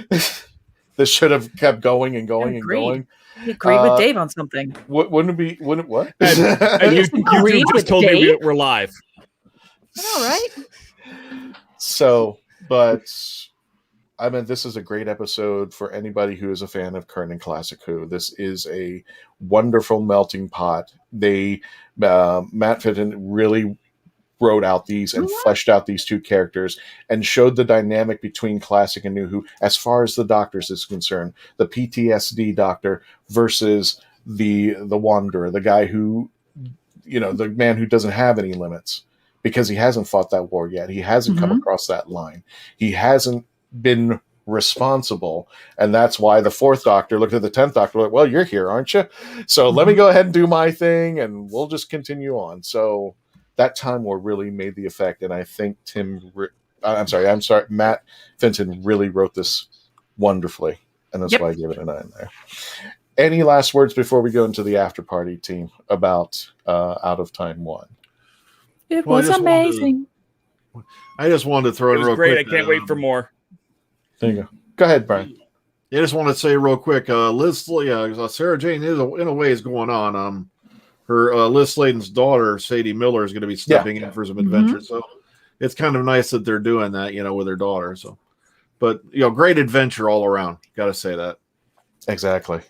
This should have kept going and going and going. I agree with Dave on something. Wouldn't what? And you just told me we're live. All right. So, but I mean, this is a great episode for anybody who is a fan of current and classic Who. This is a wonderful melting pot. Matt Fitton really wrote out these and fleshed out these two characters and showed the dynamic between classic and new Who as far as the doctors is concerned. The PTSD doctor versus the Wanderer, the guy who, the man who doesn't have any limits because he hasn't fought that war yet. He hasn't come across that line. He hasn't been responsible, and that's why the 4th Doctor looked at the 10th Doctor like, well, you're here, aren't you? So let me go ahead and do my thing and we'll just continue on. So that Time War really made the effect, and I think Matt Fitton really wrote this wonderfully, and that's why I gave it a 9 there. Any last words before we go into the after party, team, about Out of Time 1? It was amazing. I just wanted to throw in real great. quick. I can't wait for more. There you go. Go ahead, Brian. I just want to say real quick, Sarah Jane is in a way is going on. Her Liz Sladen's daughter, Sadie Miller, is going to be stepping in for some adventure. So it's kind of nice that they're doing that, with her daughter. So, but great adventure all around. Got to say that. Exactly.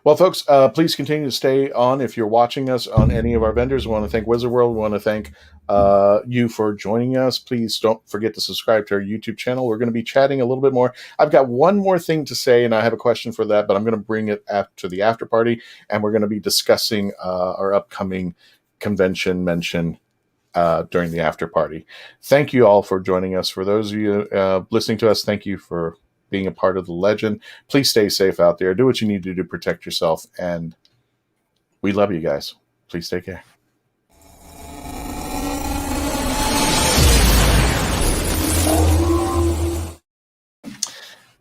Well, folks, please continue to stay on. If you're watching us on any of our vendors, we want to thank Wizard World. We want to thank you for joining us. Please don't forget to subscribe to our YouTube channel. We're going to be chatting a little bit more. I've got one more thing to say, and I have a question for that, but I'm going to bring it to the after party, and we're going to be discussing our upcoming convention mention during the after party. Thank you all for joining us. For those of you listening to us, thank you for being a part of the legend. Please stay safe out there. Do what you need to do to protect yourself. And we love you guys. Please take care.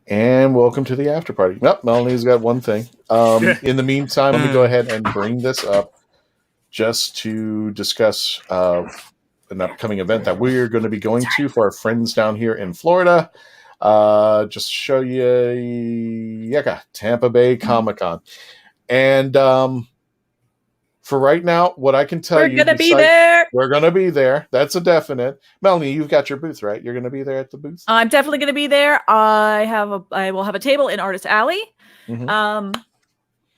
And welcome to the after party. Nope, Melanie's got one thing. In the meantime, let me go ahead and bring this up just to discuss an upcoming event that we're going to be going to for our friends down here in Florida. Just show you, Tampa Bay Comic-Con. And for right now, what I can tell you, we're gonna be there. We're gonna be there. That's a definite. Melanie, you've got your booth, right? You're gonna be there at the booth. I'm definitely gonna be there. I will have a table in Artist Alley. Mm-hmm.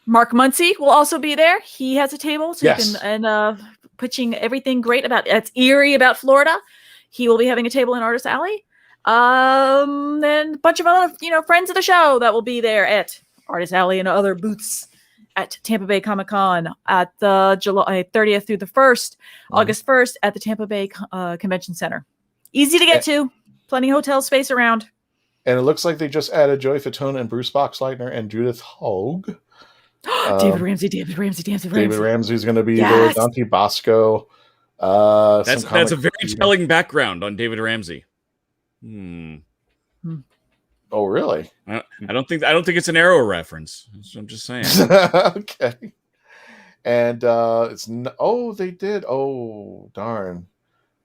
Mark Muncie will also be there. He has a table, so Yes. you can pitching everything great about it's eerie about Florida. He will be having a table in Artist Alley. And a bunch of other friends of the show that will be there at Artist Alley and other booths at Tampa Bay Comic-Con at the July 30th through the 1st, August 1st at the Tampa Bay Convention Center. Easy to get to. Plenty of hotel space around. And it looks like they just added Joey Fitton and Bruce Boxleitner and Judith Hogue. David Ramsey. David Ramsey's going to be there. Dante Bosco. That's a very telling background on David Ramsey. Oh, really? I don't think it's an Arrow reference. I'm just saying. Okay. And they did. Oh, darn.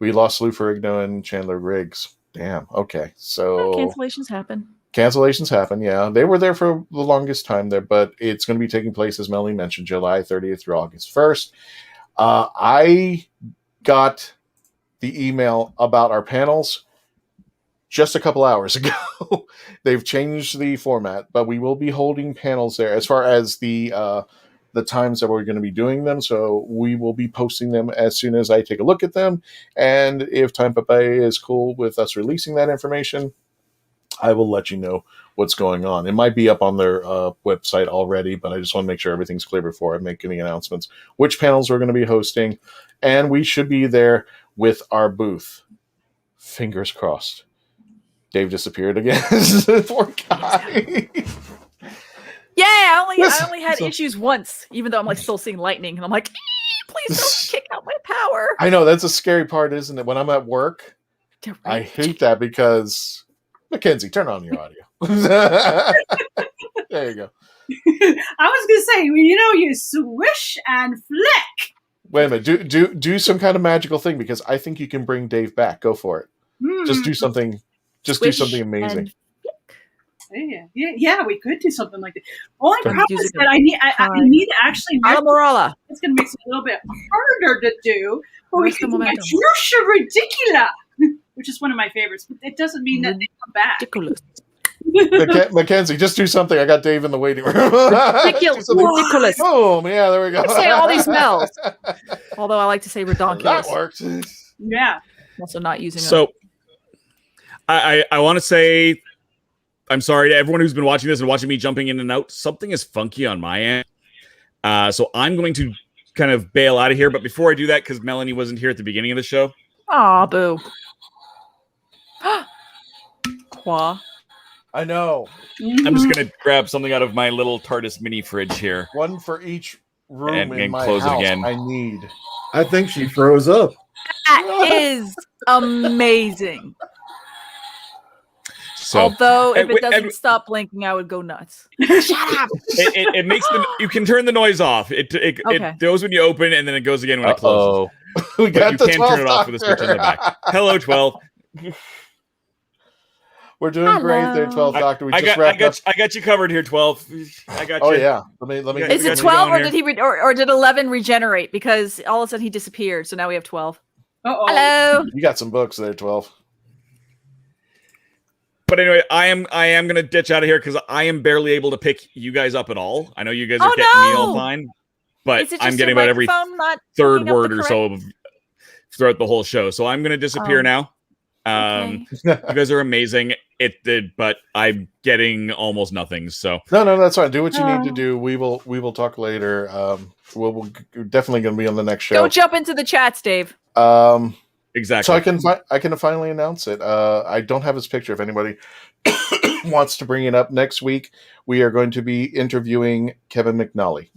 We lost Lou Ferrigno and Chandler Briggs. Damn. Okay. So cancellations happen. Yeah. They were there for the longest time there, but it's going to be taking place, as Melanie mentioned, July 30th through August 1st. I got the email about our panels just a couple hours ago. They've changed the format, but we will be holding panels there as far as the times that we're going to be doing them. So we will be posting them as soon as I take a look at them. And if Tampa Bay is cool with us releasing that information, I will let you know what's going on. It might be up on their website already, but I just want to make sure everything's clear before I make any announcements, which panels we're going to be hosting. And we should be there with our booth. Fingers crossed. Dave disappeared again. Poor guy. Yeah, I only had issues once, even though I'm still seeing lightning, and I'm like, please don't kick out my power. I know that's a scary part, isn't it? When I'm at work, I hate that because Mackenzie, turn on your audio. There you go. I was gonna say, you swish and flick. Wait a minute. Do some kind of magical thing because I think you can bring Dave back. Go for it. Just do something. Just do something amazing. Yeah, we could do something like that. Only problem is that I need to actually make it's going to make it a little bit harder to do. But we can do Jusha Ridicula, which is one of my favorites. But it doesn't mean that they come back. Ridiculous. Mackenzie, just do something. I got Dave in the waiting room. Ridiculous. Boom. Yeah, there we go. I say all these smells. Although I like to say redonkulous. That worked. Yeah. I'm also not using So I want to say I'm sorry to everyone who's been watching this and watching me jumping in and out. Something is funky on my end. So I'm going to kind of bail out of here. But before I do that, because Melanie wasn't here at the beginning of the show. Aw, boo. Qua. I know. I'm just going to grab something out of my little TARDIS mini fridge here. One for each room and in my close house it again. I need. I think she froze up. That is amazing. So, although if it doesn't stop blinking, I would go nuts. Shut up! It makes you can turn the noise off. It goes when you open, and then it goes again when it closes. We got you the can 12 turn it off with a switch in the back. Hello, 12. We're doing great there, 12 Doctor. I got you covered here, 12. I got you. Oh yeah. Let me. Is it 12 or did he or did 11 regenerate? Because all of a sudden he disappeared. So now we have 12. Hello. You got some books there, 12. But anyway, I am going to ditch out of here because I am barely able to pick you guys up at all. I know you guys are getting me all fine, but I'm getting about every third word or so throughout the whole show. So I'm going to disappear now. Okay. You guys are amazing. But I'm getting almost nothing. So no, that's fine. Do what you need to do. We will talk later. We're definitely going to be on the next show. Go jump into the chats, Dave. Exactly. So I can finally announce it. I don't have his picture. If anybody wants to bring it up next week, we are going to be interviewing Kevin McNally.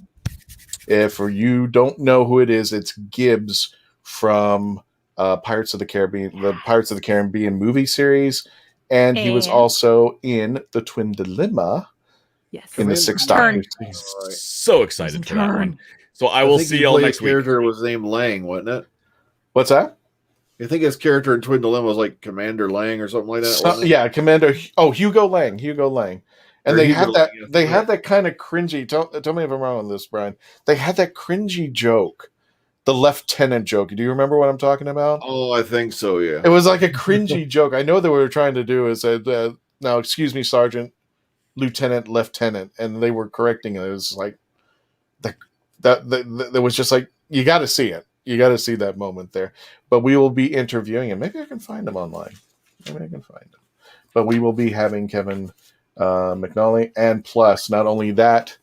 If you don't know who it is, it's Gibbs from Pirates of the Caribbean movie series, and he was also in the Twin Dilemma. Yes, in the Sixth Doctor. So excited for that one. So I will see y'all next week. Character was named Lang, wasn't it? What's that? I think his character in Twin Dilemma was like Commander Lang or something like that. Yeah, Commander. Oh, Hugo Lang. And they had that. They had that kind of cringy. Tell me if I'm wrong on this, Brian. They had that cringy joke, the lieutenant joke. Do you remember what I'm talking about? Oh, I think so. Yeah. It was like a cringy joke. I know that what we were trying to do is that now, excuse me, Sergeant, Lieutenant, Lieutenant, and they were correcting it. It was like that was just like, you got to see it. You got to see that moment there. But we will be interviewing him. Maybe I can find him online. But we will be having Kevin McNally, and plus, not only that,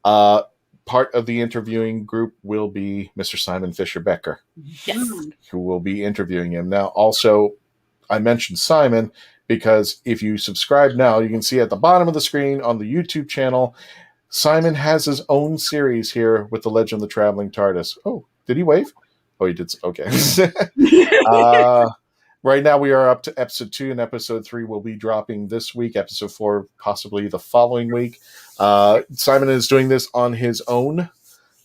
part of the interviewing group will be Mr. Simon Fisher Becker, who will be interviewing him. Now, also, I mentioned Simon because if you subscribe now, you can see at the bottom of the screen on the YouTube channel, Simon has his own series here with the Legend of the Traveling TARDIS. Oh, did he wave? Oh, he did. Okay. Right now we are up to episode 2, and episode 3 will be dropping this week. Episode 4 possibly the following week. Simon is doing this on his own.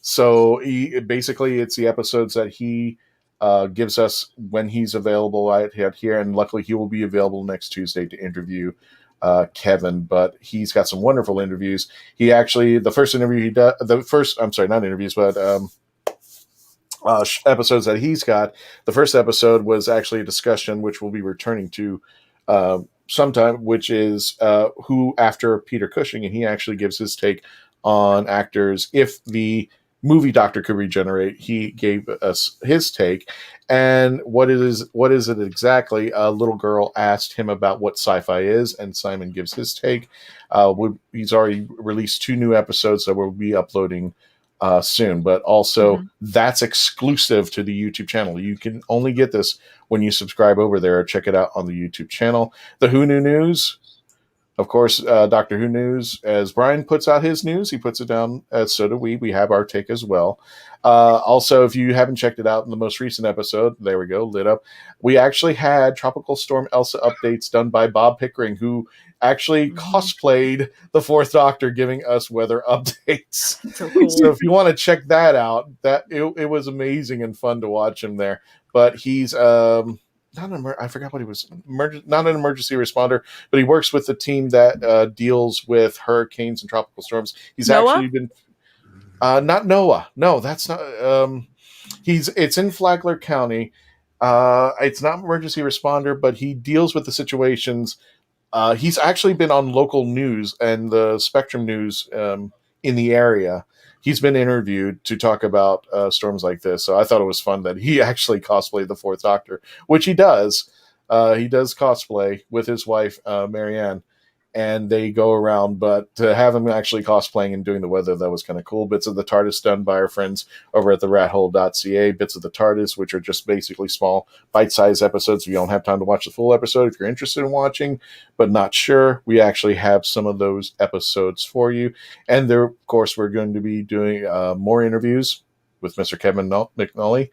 So basically it's the episodes that he gives us when he's available out here. And luckily he will be available next Tuesday to interview Kevin, but he's got some wonderful interviews. He actually, the first interview he does, not interviews, but episodes that he's got. The first episode was actually a discussion, which we'll be returning to sometime, which is who after Peter Cushing, and he actually gives his take on actors. If the movie Doctor could regenerate, he gave us his take. And what is it exactly? A little girl asked him about what sci-fi is, and Simon gives his take. He's already released 2 new episodes that we'll be uploading soon, but also that's exclusive to the YouTube channel. You can only get this when you subscribe over there or check it out on the YouTube channel. The Who Knew News, of course, Doctor Who News, as Brian puts out his news, he puts it down, so do we. We have our take as well. Also, if you haven't checked it out in the most recent episode, there we go, lit up. We actually had Tropical Storm Elsa updates done by Bob Pickering, who actually cosplayed the 4th Doctor, giving us weather updates. So cool. So if you want to check that out, it was amazing and fun to watch him there. But he's I forgot what he was. Not an emergency responder, but he works with the team that deals with hurricanes and tropical storms. He's actually been not NOAA. No, that's not. It's in Flagler County. It's not emergency responder, but he deals with the situations. He's actually been on local news and the Spectrum News in the area. He's been interviewed to talk about storms like this. So I thought it was fun that he actually cosplayed the 4th Doctor, which he does. He does cosplay with his wife, Marianne, and they go around. But to have him actually cosplaying and doing the weather, that was kind of cool. Bits of the TARDIS done by our friends over at the rathole.ca. Bits of the TARDIS, which are just basically small, bite-sized episodes. If you don't have time to watch the full episode, if you're interested in watching but not sure, we actually have some of those episodes for you. And there, of course, we're going to be doing more interviews with Mr. Kevin McNally.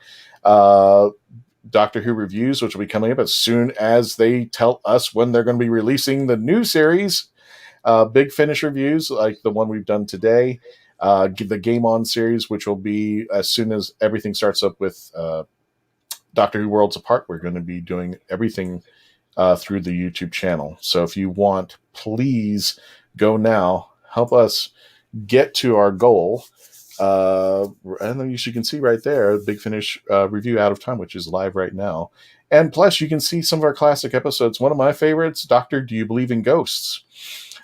Doctor Who reviews, which will be coming up as soon as they tell us when they're going to be releasing the new series. Big Finish reviews, like the one we've done today. The Game On series, which will be as soon as everything starts up with Doctor Who Worlds Apart. We're going to be doing everything through the YouTube channel. So if you want, please go now. Help us get to our goal. And you can see right there, Big Finish review Out of Time, which is live right now. And plus, you can see some of our classic episodes. One of my favorites, Doctor, Do You Believe in Ghosts?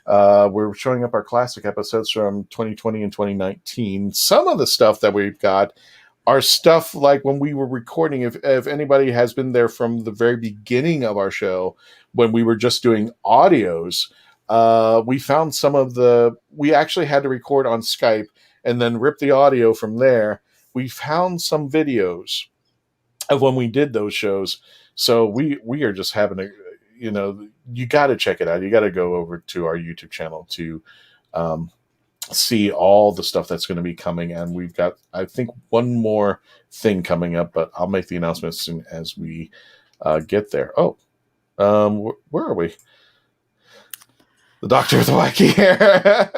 We're showing up our classic episodes from 2020 and 2019. Some of the stuff that we've got are stuff like when we were recording. If anybody has been there from the very beginning of our show, when we were just doing audios, we found we actually had to record on Skype and then rip the audio from there. We found some videos of when we did those shows. So we are just having you got to check it out. You got to go over to our YouTube channel to see all the stuff that's going to be coming. And we've got, I think, one more thing coming up, but I'll make the announcement as soon as we get there. Oh, where are we? The Doctor with the wacky hair.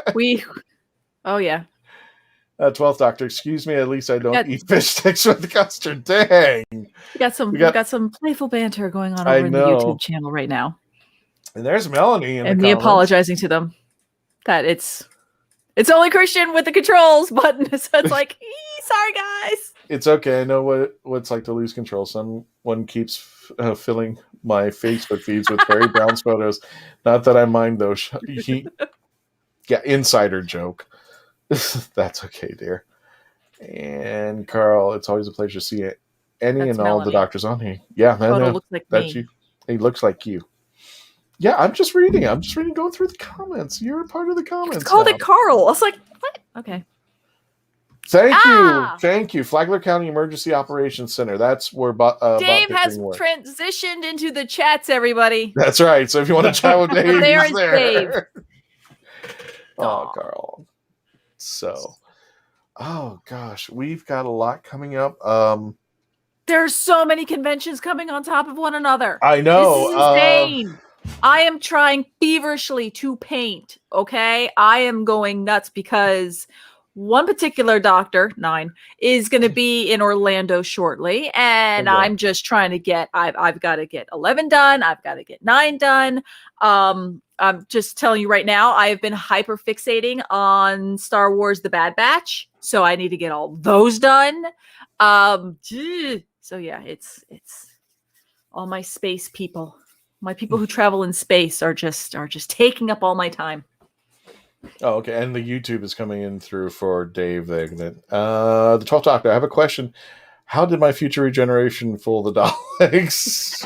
Oh yeah. 12th Doctor, excuse me, at least I don't eat fish sticks with custard. Dang. We got some playful banter going on over in the YouTube channel right now. And there's Melanie and me apologizing to them that it's only Christian with the controls button. So it's like, sorry guys. It's okay. I know what it's like to lose control. Someone keeps filling my Facebook feeds with Barry Brown's photos. Not that I mind though. Insider joke. That's okay, dear. And Carl, it's always a pleasure to see any and all the doctors on here. Yeah, photo looks like that's me. You. He looks like you. Yeah, I'm just reading, going through the comments. You're a part of the comments. It's called it Carl. I was like, what? Okay. Thank you. Flagler County Emergency Operations Center. That's where Dave has transitioned into the chats, everybody. That's right. So if you want to chat with Dave, he's there. Dave. Oh, Carl. So, oh gosh, we've got a lot coming up. There's so many conventions coming on top of one another. I know. This is insane. I am trying feverishly to paint. Okay, I am going nuts because one particular doctor, 9, is going to be in Orlando shortly, and I'm just trying to get. I've got to get 11 done. I've got to get 9 done. I'm just telling you right now, I have been hyper fixating on Star Wars: The Bad Batch, so I need to get all those done. So yeah, it's all my space people. My people who travel in space are just taking up all my time. Oh, okay. And the YouTube is coming in through for Dave there. The 12th Doctor, I have a question. How did my future regeneration fool the Daleks?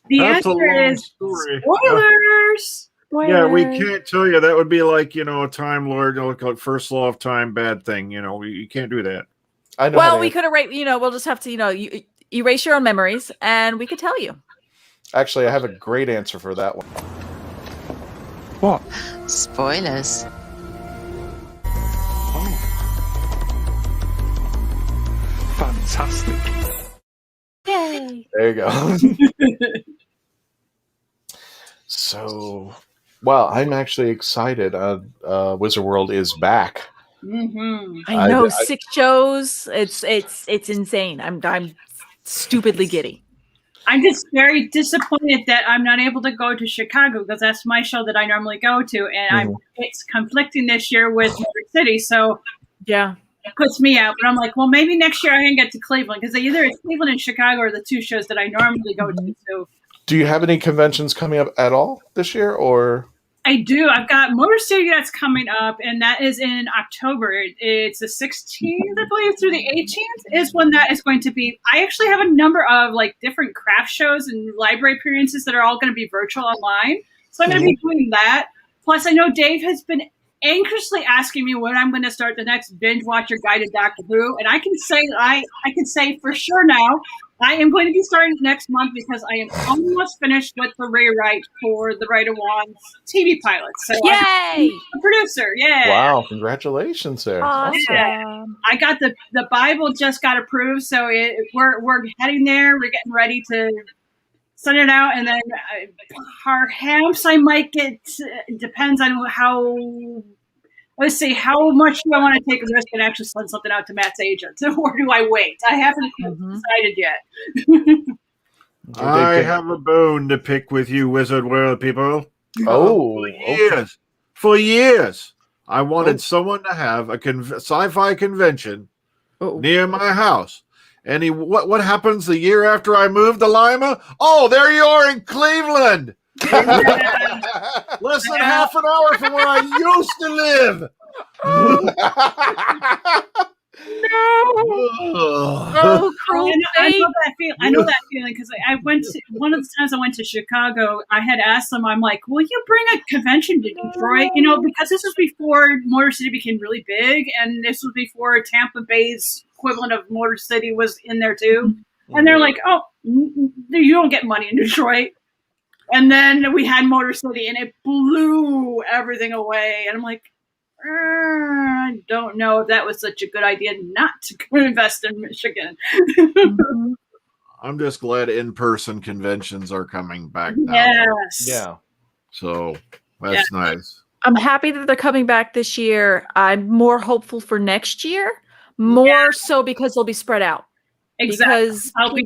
The answer is spoilers. Yeah, we can't tell you. That would be like, a Time Lord, like first law of time, bad thing. You can't do that. I know. Well, we could erase, we'll just have to, you erase your own memories and we could tell you. Actually, I have a great answer for that one. What? Spoilers. Oh. Fantastic. Yay. There you go. So, well, I'm actually excited. Wizard World is back. Mm-hmm. I know, 6 shows. It's insane. I'm stupidly giddy. I'm just very disappointed that I'm not able to go to Chicago because that's my show that I normally go to, and it's conflicting this year with Motor City, so yeah, it puts me out. But I'm like, well, maybe next year I can get to Cleveland because either it's Cleveland and Chicago are the 2 shows that I normally go to. So, do you have any conventions coming up at all this year, or? I do. I've got Motor City that's coming up, and that is in October. It's the 16th, I believe, through the 18th is when that is going to be. I actually have a number of different craft shows and library appearances that are all going to be virtual online. So I'm going to be doing that. Plus, I know Dave has been anxiously asking me when I'm going to start the next binge watcher guided Doctor Who, and I can say I can say for sure now. I am going to be starting next month because I am almost finished with the rewrite for the Right of Wands TV pilot. So yay! The producer, yeah. Wow, congratulations, sir. Awesome. Yeah. I got the Bible just got approved, so we're heading there. We're getting ready to send it out, and then perhaps I might get. Depends on how. Let's see, how much do I want to take a risk and actually send something out to Matt's agent? Or do I wait? I haven't decided yet. I have a bone to pick with you, Wizard World people. Oh, For years, I wanted someone to have a sci-fi convention near my house. And what happens the year after I moved to Lima? Oh, there you are in Cleveland. Less than half an hour from where I used to live. No. Oh, cruel I know that feeling because I went to one of the times I went to Chicago. I had asked them, I'm like, "Will you bring a convention to Detroit?" Because this was before Motor City became really big, and this was before Tampa Bay's equivalent of Motor City was in there too. And they're like, "Oh, you don't get money in Detroit." And then we had Motor City, and it blew everything away. And I'm like, I don't know if that was such a good idea not to invest in Michigan. I'm just glad in-person conventions are coming back now. Yes. Yeah. So that's nice. I'm happy that they're coming back this year. I'm more hopeful for next year, more so because they'll be spread out. Exactly.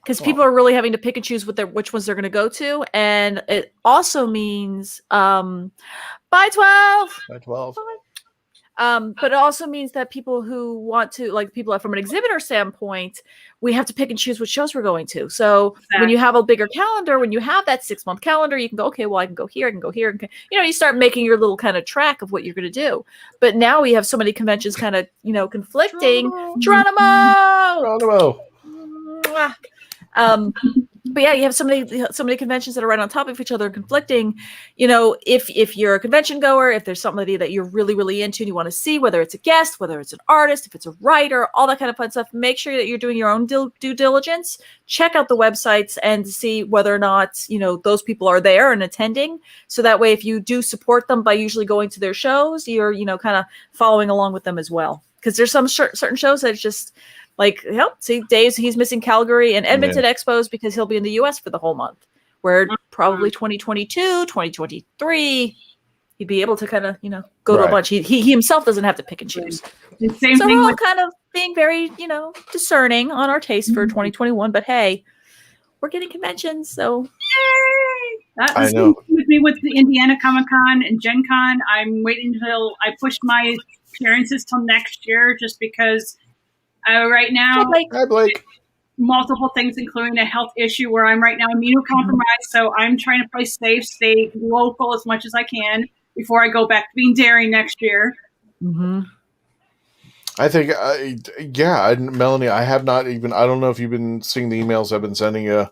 Because people are really having to pick and choose which ones they're going to go to, and it also means by 12. By 12. But it also means that people who want to, like people from an exhibitor standpoint, we have to pick and choose which shows we're going to. So when you have a bigger calendar, when you have that 6-month calendar, you can go, okay, well, I can go here, I can go here. You start making your little kind of track of what you're going to do. But now we have so many conventions kind of, conflicting. Geronimo! But yeah, you have so many conventions that are right on top of each other and conflicting. If you're a convention goer, if there's somebody that you're really, really into and you want to see, whether it's a guest, whether it's an artist, if it's a writer, all that kind of fun stuff, make sure that you're doing your own due diligence. Check out the websites and see whether or not, those people are there and attending. So that way, if you do support them by usually going to their shows, you're, kind of following along with them as well. Because there's some certain shows that it's just... see, Dave's he's missing Calgary and Edmonton expos because he'll be in the US for the whole month. Where probably 2022, 2023, he'd be able to kind of, go to a bunch. He himself doesn't have to pick and choose. So we're all kind of being very, discerning on our taste for 2021. But hey, we're getting conventions, so yay! That was I know. with me with the Indiana Comic Con and Gen Con. I'm waiting until I push my appearances till next year, just because. Right now, Hi, Blake. Multiple things, including a health issue where I'm right now immunocompromised. So I'm trying to play safe, stay local as much as I can before I go back to being daring next year. Mm-hmm. I think, Melanie, I have not even, I don't know if you've been seeing the emails I've been sending you,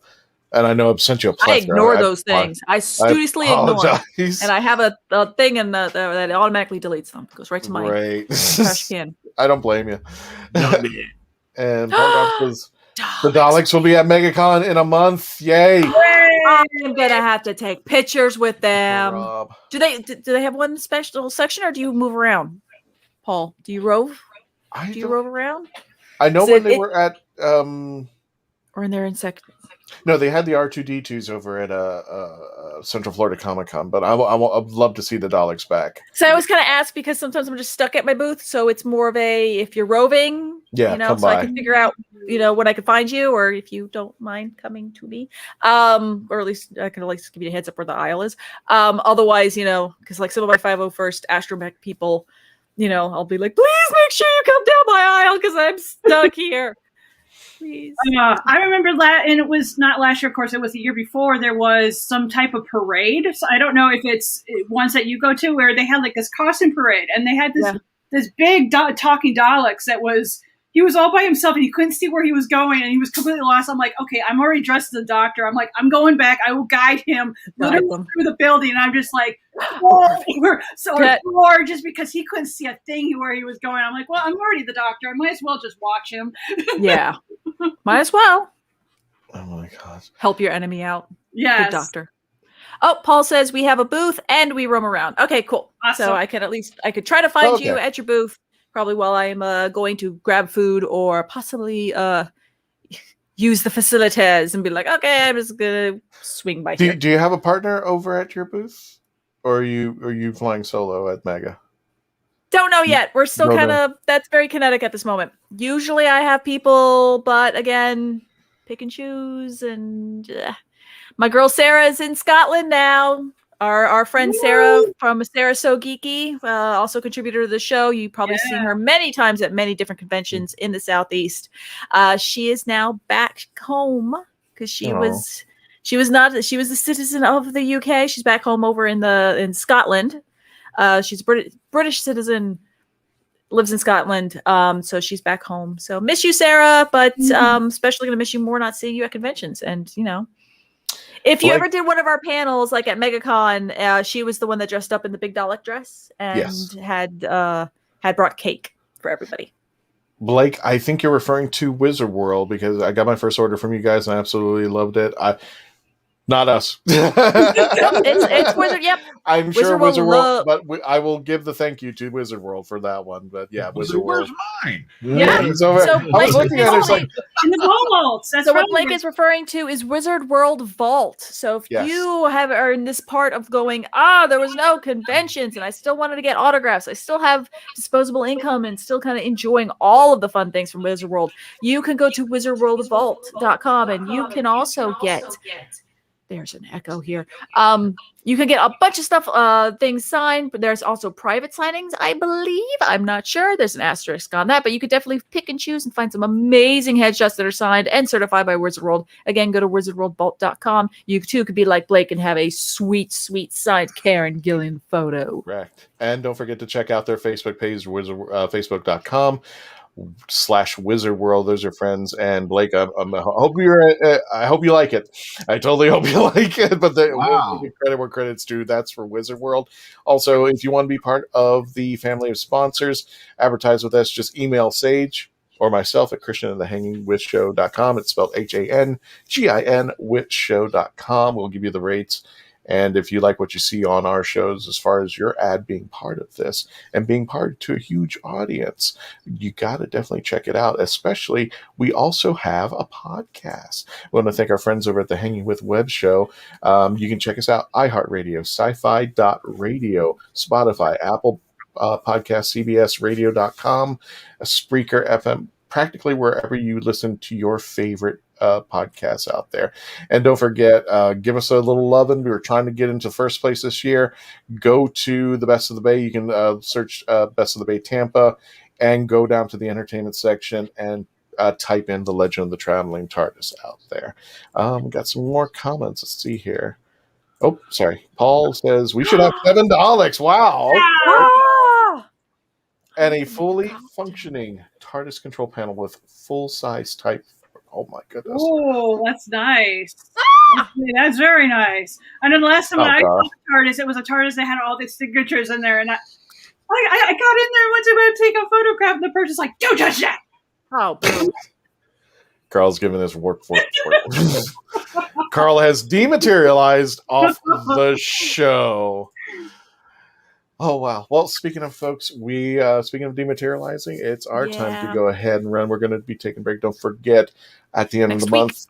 and I know I've sent you a plethora. I ignore those things. I studiously ignore them. And I have a thing that automatically deletes them. It goes right to my trash can. I don't blame you. And says, the Daleks will be at MegaCon in a month. Yay! I'm gonna have to take pictures with them. Do they have one special section, or do you move around? Paul, do you rove? Do you rove around? I know when they were at or in their insect. No, they had the R2D2s over at Central Florida Comic Con, but I'd love to see the Daleks back. So I always kind of ask because sometimes I'm just stuck at my booth, so it's more of a if you're roving, come so by. I can figure out, when I can find you, or if you don't mind coming to me, or at least I can at least give you a heads up where the aisle is. Otherwise, because like some of my 501st Astromech people, I'll be like, please make sure you come down my aisle because I'm stuck here. Please. I remember and it was not last year, of course, it was the year before, there was some type of parade. So I don't know if it's ones that you go to where they had like this costume parade and they had this big talking Daleks he was all by himself and he couldn't see where he was going and he was completely lost. I'm like, okay, I'm already dressed as a doctor. I'm like, I'm going back. I will guide him literally through the building. And I'm just like, or just because he couldn't see a thing where he was going. I'm like, well, I'm already the doctor. I might as well just watch him. Yeah. Might as well. Oh my God. Help your enemy out. Yes. Good doctor. Oh, Paul says we have a booth and we roam around. Okay, cool. Awesome. So I could try to find you at your booth probably while I'm going to grab food or possibly use the facilities and be like, okay, I'm just gonna swing by here. Do you have a partner over at your booth, or are you flying solo at Mega? Don't know yet. We're still that's very kinetic at this moment. Usually I have people, but again, pick and choose. And my girl Sarah is in Scotland now. Our friend Sarah from Sarah So Geeky, also contributor to the show. You've probably seen her many times at many different conventions in the Southeast. She is now back home because she was a citizen of the UK. She's back home over in Scotland. She's a British citizen, lives in Scotland. So she's back home. So miss you, Sarah, but especially gonna miss you more not seeing you at conventions. And if you ever did one of our panels, like at MegaCon, she was the one that dressed up in the big Dalek dress and had brought cake for everybody. Blake, I think you're referring to Wizard World because I got my first order from you guys and I absolutely loved it. Not us. It's Wizard. Yep. I'm sure Wizard Wizard World World, but I will give the thank you to Wizard World for that one. But yeah, Wizard World. Where's mine? Yeah. He's over. So I was looking at it. It's like, in the vaults. That's so right. what Blake is referring to is Wizard World Vault. So if Yes. you are in this part of going, there was no conventions and I still wanted to get autographs, I still have disposable income and still kind of enjoying all of the fun things from Wizard World, you can go to wizardworldvault.com and you can also get, there's an echo here. You can get a bunch of stuff, things signed, but there's also private signings, I believe. I'm not sure. There's an asterisk on that, but you could definitely pick and choose and find some amazing headshots that are signed and certified by Wizard World. Again, go to wizardworldvault.com. You too could be like Blake and have a sweet, sweet signed Karen Gillian photo. correct. And don't forget to check out their Facebook page, facebook.com/Wizard World. Those are friends. And Blake, I hope I hope you like it. I totally hope you like it. But we'll give credit where credit's due. That's for Wizard World. Also, if you want to be part of the family of sponsors, advertise with us. Just email Sage or myself at christianandthehangingwithshow.com. It's spelled HANGIN withshow.com. We'll give you the rates. And if you like what you see on our shows, as far as your ad being part of this and being part to a huge audience, you got to definitely check it out. Especially, we also have a podcast. We want to thank our friends over at the Hanging With Web Show. You can check us out: iHeartRadio, sci-fi.radio, Spotify, Apple Podcast, CBSRadio.com, Spreaker FM, practically wherever you listen to your favorite podcasts out there. And don't forget, give us a little loving. We were trying to get into first place this year. Go to the Best of the Bay. You can search Best of the Bay Tampa and go down to the entertainment section and type in The Legend of the Traveling TARDIS out there. Got some more comments. Let's see here. Oh, sorry. Paul says we should have 7 Daleks. Wow. And a fully functioning TARDIS control panel with full-size type. Oh my goodness. Oh, that's nice. That's very nice. And then the last time I saw the TARDIS, it was a TARDIS that had all these signatures in there. And I got in there once I went to take a photograph, and the person's like, "Don't touch that." Oh, Carl's giving this work. Carl has dematerialized off the show. Oh, wow. Well, speaking of folks, speaking of dematerializing, it's our time to go ahead and run. We're going to be taking a break. Don't forget, at the end of the month.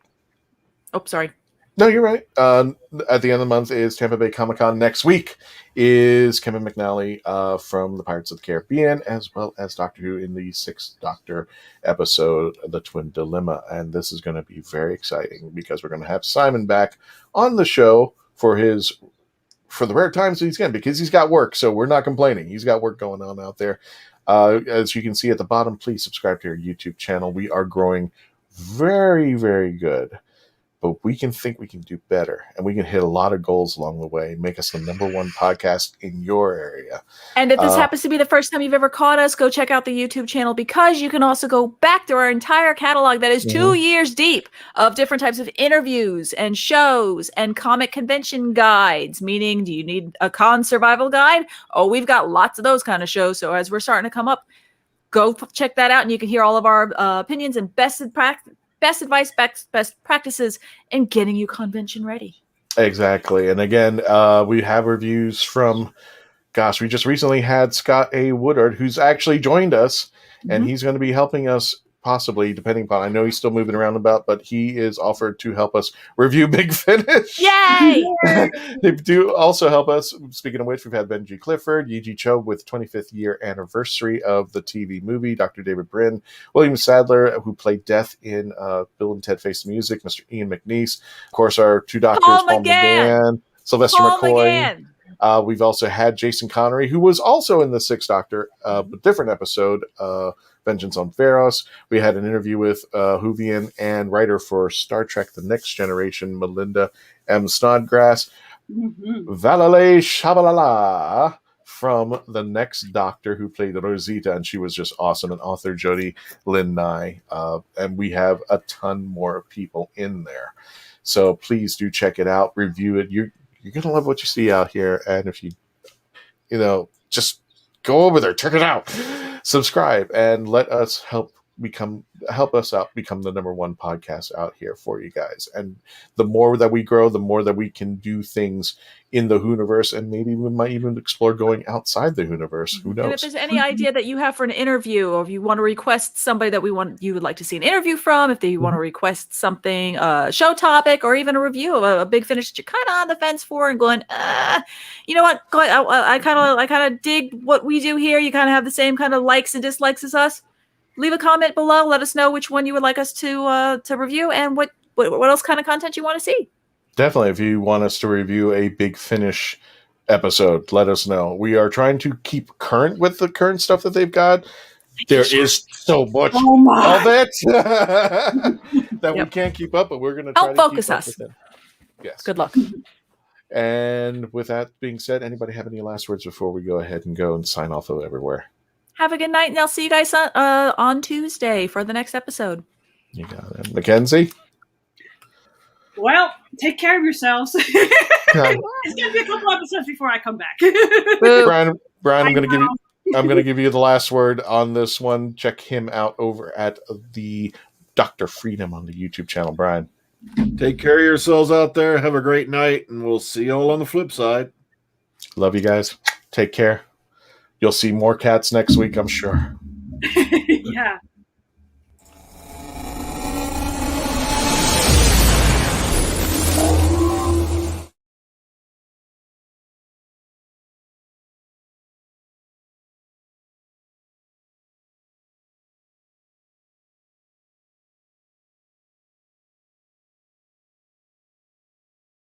Oh, sorry. No, you're right. At the end of the month is Tampa Bay Comic-Con. Next week is Kevin McNally from the Pirates of the Caribbean, as well as Doctor Who in the 6th Doctor episode, The Twin Dilemma. And this is going to be very exciting because we're going to have Simon back on the show for the rare times he's in, because he's got work, so we're not complaining. He's got work going on out there. As you can see at the bottom, please subscribe to our YouTube channel. We are growing very, very good, but we can do better, and we can hit a lot of goals along the way, make us the #1 podcast in your area. And if this happens to be the first time you've ever caught us, go check out the YouTube channel, because you can also go back to our entire catalog that is 2 years deep of different types of interviews and shows and comic convention guides. Meaning, do you need a con survival guide? Oh, we've got lots of those kind of shows. So as we're starting to come up, go check that out, and you can hear all of our opinions and best advice, best practices in getting you convention ready. Exactly. And again, we have reviews from, we just recently had Scott A. Woodard, who's actually joined us, and he's going to be helping us, possibly, depending upon, I know he's still moving around about, but he is offered to help us review Big Finish. Yay! They do also help us. Speaking of which, we've had Benji Clifford, Yi Cho with 25th year anniversary of the TV movie, Dr. David Brin, William Sadler, who played Death in Bill and Ted Face the Music, Mr. Ian McNeice, of course, our 2 doctors, Paul McGann, Sylvester McCoy. We've also had Jason Connery, who was also in the 6th Doctor, but different episode, Vengeance on Pharos. We had an interview with Whovian and writer for Star Trek The Next Generation, Melinda M. Snodgrass. Valalay Shabalala from The Next Doctor, who played Rosita, and she was just awesome, and author Jodie Lynn Nye. And we have a ton more people in there. So please do check it out, review it. You're going to love what you see out here. And if you just go over there, check it out. Subscribe and let us help help us out, become the #1 podcast out here for you guys. And the more that we grow, the more that we can do things in the Whoniverse, and maybe we might even explore going outside the Whoniverse. Who knows? And if there's any idea that you have for an interview, or if you want to request somebody that you would like to see an interview from, if you want to request something, a show topic, or even a review of a Big Finish that you're kind of on the fence for and going, you know what? I kind of dig what we do here. You kind of have the same kind of likes and dislikes as us. Leave a comment below. Let us know which one you would like us to review, and what else kind of content you want to see. Definitely, if you want us to review a Big Finish episode, let us know. We are trying to keep current with the current stuff that they've got. There is so much of it that we can't keep up, but we're going to try to focus keep up us. with it. Yes. Good luck. And with that being said, anybody have any last words before we go ahead and go and sign off of everywhere? Have a good night, and I'll see you guys on Tuesday for the next episode. You got it. Mackenzie? Well, take care of yourselves. It's going to be a couple episodes before I come back. Brian, I'm going to give you the last word on this one. Check him out over at the Dr. Freedom on the YouTube channel. Brian. Take care of yourselves out there. Have a great night, and we'll see you all on the flip side. Love you guys. Take care. You'll see more cats next week, I'm sure. Yeah.